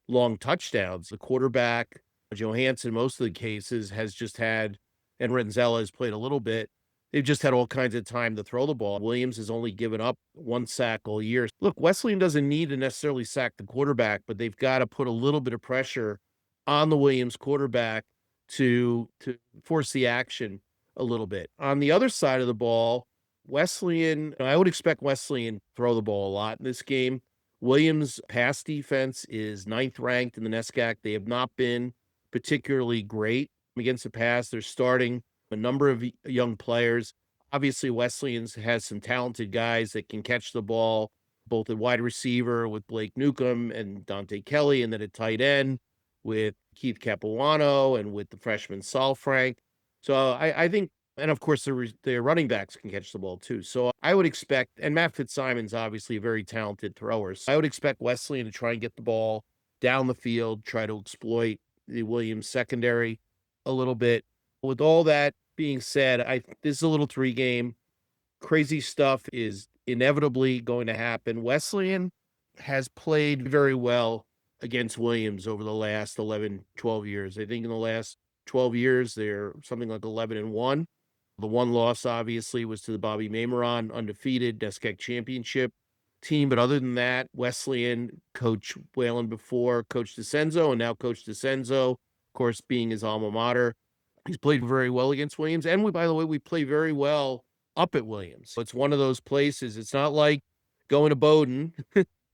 long touchdowns. The quarterback, Johansson, most of the cases, has just had, and Renzella has played a little bit, they've just had all kinds of time to throw the ball. Williams has only given up 1 sack all year. Look, Wesleyan doesn't need to necessarily sack the quarterback, but they've got to put a little bit of pressure on the Williams quarterback to force the action a little bit. On the other side of the ball, Wesleyan, I would expect Wesleyan to throw the ball a lot in this game. Williams' pass defense is 9th ranked in the NESCAC. They have not been particularly great against the pass. They're starting a number of young players. Obviously, Wesleyan's has some talented guys that can catch the ball, both at wide receiver with Blake Newcomb and Dante Kelly, and then at tight end with Keith Capuano and with the freshman Saul Frank. So I think And of course, their running backs can catch the ball too. So I would expect, and Matt Fitzsimon's obviously a very talented thrower. So I would expect Wesleyan to try and get the ball down the field, try to exploit the Williams secondary a little bit. With all that being said, this is a little 3-game. Crazy stuff is inevitably going to happen. Wesleyan has played very well against Williams over the last 11, 12 years. I think in the last 12 years, they're something like 11-1. The one loss, obviously, was to the Bobby Mameron undefeated NESCAC championship team. But other than that, Wesleyan, Coach Whalen before, Coach DiCenzo, and now Coach DiCenzo, of course, being his alma mater. He's played very well against Williams. And by the way, we play very well up at Williams. So it's one of those places. It's not like going to Bowdoin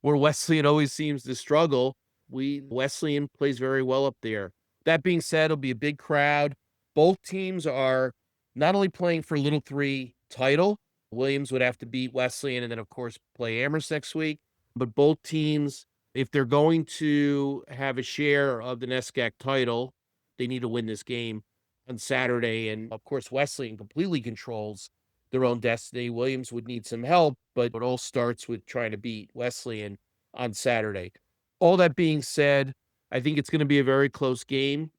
where Wesleyan always seems to struggle. Wesleyan plays very well up there. That being said, it'll be a big crowd. Both teams are not only playing for Little 3 title. Williams would have to beat Wesleyan and then, of course, play Amherst next week. But both teams, if they're going to have a share of the NESCAC title, they need to win this game on Saturday. And, of course, Wesleyan completely controls their own destiny. Williams would need some help, but it all starts with trying to beat Wesleyan on Saturday. All that being said, I think it's going to be a very close game.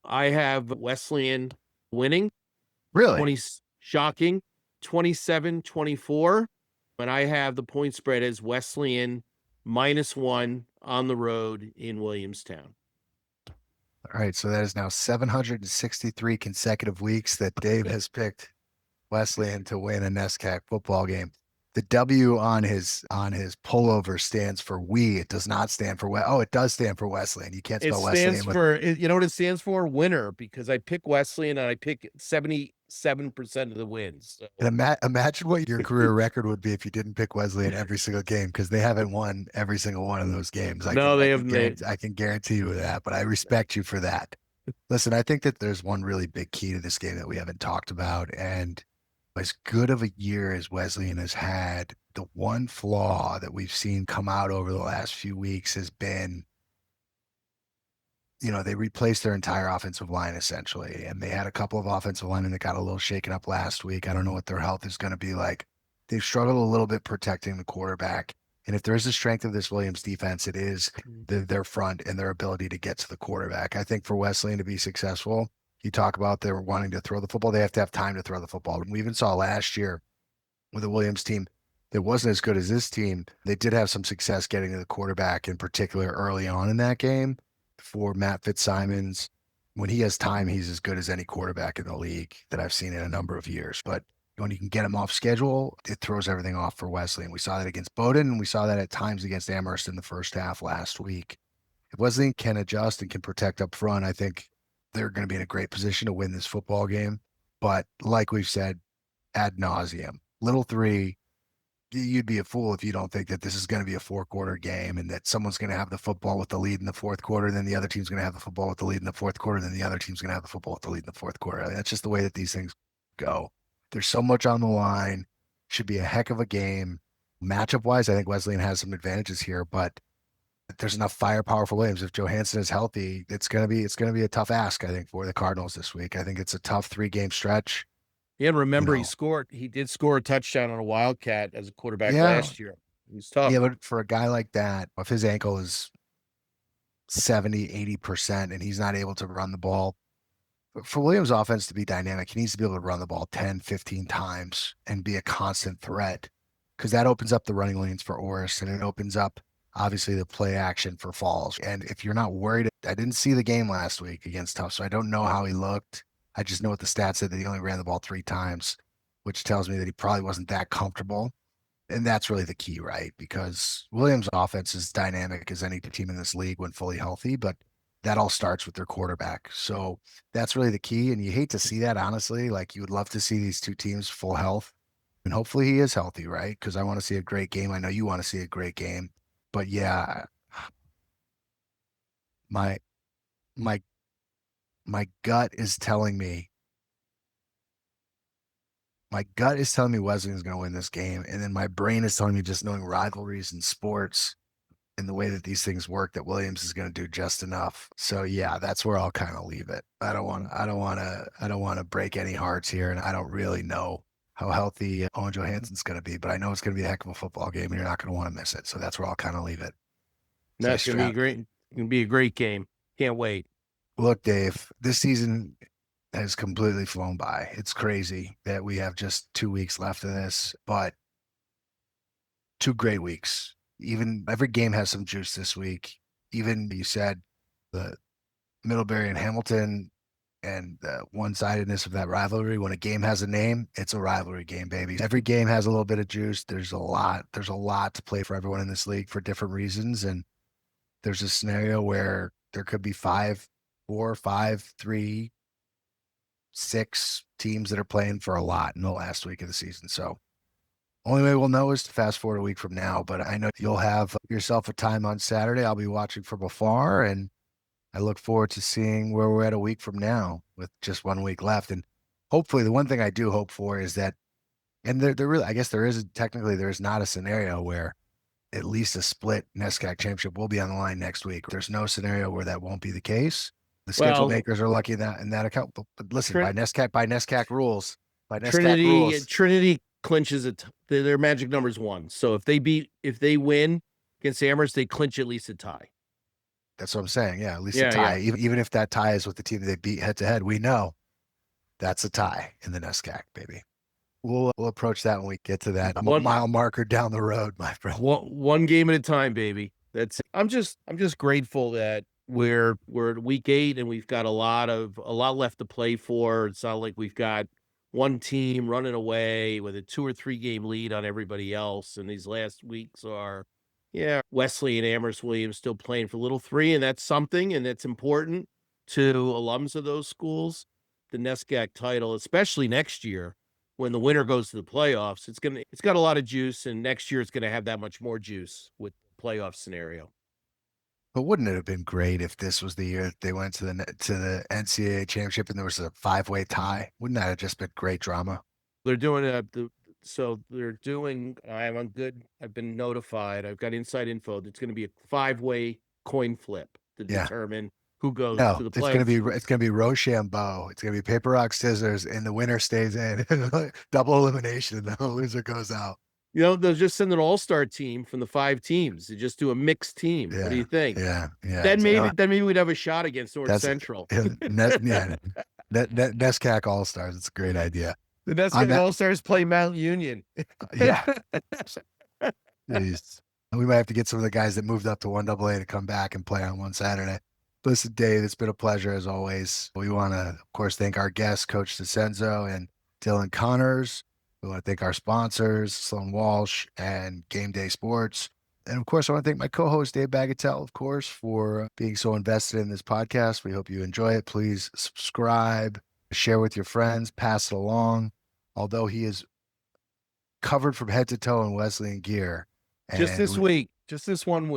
I have Wesleyan winning. Really? Shocking. 27-24. And I have the point spread as Wesleyan -1 on the road in Williamstown. All right. So that is now 763 consecutive weeks that Dave has picked Wesleyan to win a NESCAC football game. The W on his pullover stands for we. It does not stand for it does stand for Wesleyan. You can't spell Wesleyan. It stands for, you know what it stands for? Winner, because I pick Wesleyan and I pick 77% of the wins. So. And imagine what your career record would be if you didn't pick Wesleyan every single game, because they haven't won every single one of those games. I can guarantee you that, but I respect you for that. Listen, I think that there's one really big key to this game that we haven't talked about, and as good of a year as Wesleyan has had, the one flaw that we've seen come out over the last few weeks has been, they replaced their entire offensive line essentially. And they had a couple of offensive linemen that got a little shaken up last week. I don't know what their health is going to be like. They've struggled a little bit protecting the quarterback. And if there is a strength of this Williams defense, it is their front and their ability to get to the quarterback. I think for Wesleyan to be successful, you talk about they're wanting to throw the football. They have to have time to throw the football. We even saw last year with the Williams team that wasn't as good as this team. They did have some success getting to the quarterback, in particular early on in that game. For Matt Fitzsimons, when he has time, he's as good as any quarterback in the league that I've seen in a number of years. But when you can get him off schedule, it throws everything off for Wesleyan. We saw that against Bowdoin, and we saw that at times against Amherst in the first half last week. If Wesleyan can adjust and can protect up front, I think they're going to be in a great position to win this football game. But like we've said ad nauseum, Little 3, you'd be a fool if you don't think that this is going to be a 4-quarter game and that someone's going to have the football with the lead in the fourth quarter, and then the other team's going to have the football with the lead in the fourth quarter, and then the other team's going to have the football with the lead in the fourth quarter. I mean, that's just the way that these things go. There's so much on the line. Should be a heck of a game. Matchup-wise, I think Wesleyan has some advantages here, but there's enough firepower for Williams. If Johansson is healthy, it's going to be a tough ask, I think, for the Cardinals this week. I think it's a tough 3-game stretch. Yeah, and remember, he did score a touchdown on a Wildcat as a quarterback last year. He's tough. Yeah, but for a guy like that, if his ankle is 70-80% and he's not able to run the ball, for Williams' offense to be dynamic, he needs to be able to run the ball 10-15 times and be a constant threat, because that opens up the running lanes for Orris, and it opens up obviously the play action for Falls. And if you're not worried, I didn't see the game last week against Tufts, so I don't know how he looked. I just know what the stats said, that he only ran the ball 3 times, which tells me that he probably wasn't that comfortable. And that's really the key, right? Because Williams' offense is dynamic as any team in this league when fully healthy, but that all starts with their quarterback. So that's really the key. And you hate to see that, honestly. Like, you would love to see these two teams full health. And hopefully he is healthy, right? Because I want to see a great game. I know you want to see a great game. But yeah, my gut is telling me Wesleyan's going to win this game. And then my brain is telling me, just knowing rivalries in sports, in the way that these things work that Williams is going to do just enough. So yeah, that's where I'll kind of leave it. I don't want to break any hearts here, and I don't really know how healthy Owen Johansson's going to be, but I know it's going to be a heck of a football game, and you're not going to want to miss it. So that's where I'll kind of leave it. That's going to be great. It's going to be a great game. Can't wait. Look, Dave, this season has completely flown by. It's crazy that we have just 2 weeks left of this, but 2 great weeks. Even every game has some juice this week. Even you said the Middlebury and Hamilton and the one-sidedness of that rivalry. When a game has a name, it's a rivalry game, baby. Every game has a little bit of juice. There's a lot to play for everyone in this league for different reasons. And there's a scenario where there could be 5, 4, 5, 3, 6 teams that are playing for a lot in the last week of the season. So only way we'll know is to fast forward a week from now, but I know you'll have yourself a time on Saturday. I'll be watching from afar, and I look forward to seeing where we're at a week from now with just 1 week left. And hopefully the one thing I do hope for is that, and there really, I guess there is not a scenario where at least a split NESCAC championship will be on the line next week. There's no scenario where that won't be the case. The schedule makers are lucky in that account. But listen, by NESCAC rules, Trinity clinches it. Their magic number is 1. So if they win against Amherst, they clinch at least a tie. That's what I'm saying. Yeah, at least a tie. Yeah. Even if that tie is with the team that they beat head to head, we know that's a tie in the NESCAC, baby. We'll approach that when we get to that mile marker down the road, my friend. One game at a time, baby. I'm just grateful that we're at week 8 and we've got a lot left to play for. It's not like we've got one team running away with a 2 or 3 game lead on everybody else. And these last weeks are, Wesleyan and Amherst Williams still playing for Little 3, and that's something, and that's important to alums of those schools. The NESCAC title, especially next year when the winner goes to the playoffs, it's got a lot of juice, and next year it's going to have that much more juice with the playoff scenario. But wouldn't it have been great if this was the year that they went to the NCAA championship and there was a 5-way tie? Wouldn't that have just been great drama? They're doing I've been notified. I've got inside info. It's going to be a 5-way coin flip to determine who goes to the playoffs. It's going to be Rochambeau. It's going to be paper, rock, scissors, and the winner stays in. Double elimination, and the loser goes out. They'll just send an all-star team from the 5 teams. They just do a mixed team. Yeah, what do you think? Yeah. Then maybe we'd have a shot against North Central. NESCAC All-Stars. It's a great idea. The NESCAC All-Stars play Mount Union. Yeah. Jeez. We might have to get some of the guys that moved up to 1AA to come back and play on one Saturday. Listen, Dave, it's been a pleasure as always. We want to, of course, thank our guests, Coach DiCenzo and Dylan Connors. We want to thank our sponsors, Sloan Walsh and Game Day Sports. And of course, I want to thank my co-host, Dave Bagatelle, of course, for being so invested in this podcast. We hope you enjoy it. Please subscribe, share with your friends, pass it along. Although he is covered from head to toe in Wesleyan gear. Just this 1 week.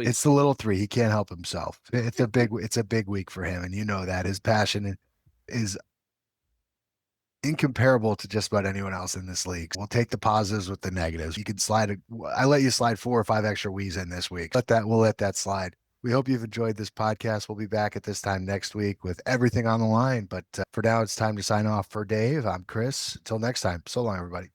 It's the Little 3. He can't help himself. It's a big week for him. And you know that his passion is incomparable to just about anyone else in this league. We'll take the positives with the negatives. You can I let you slide 4 or 5 extra wees in this week. We'll let that slide. We hope you've enjoyed this podcast. We'll be back at this time next week with everything on the line. But for now, it's time to sign off. For Dave, I'm Chris. Until next time. So long, everybody.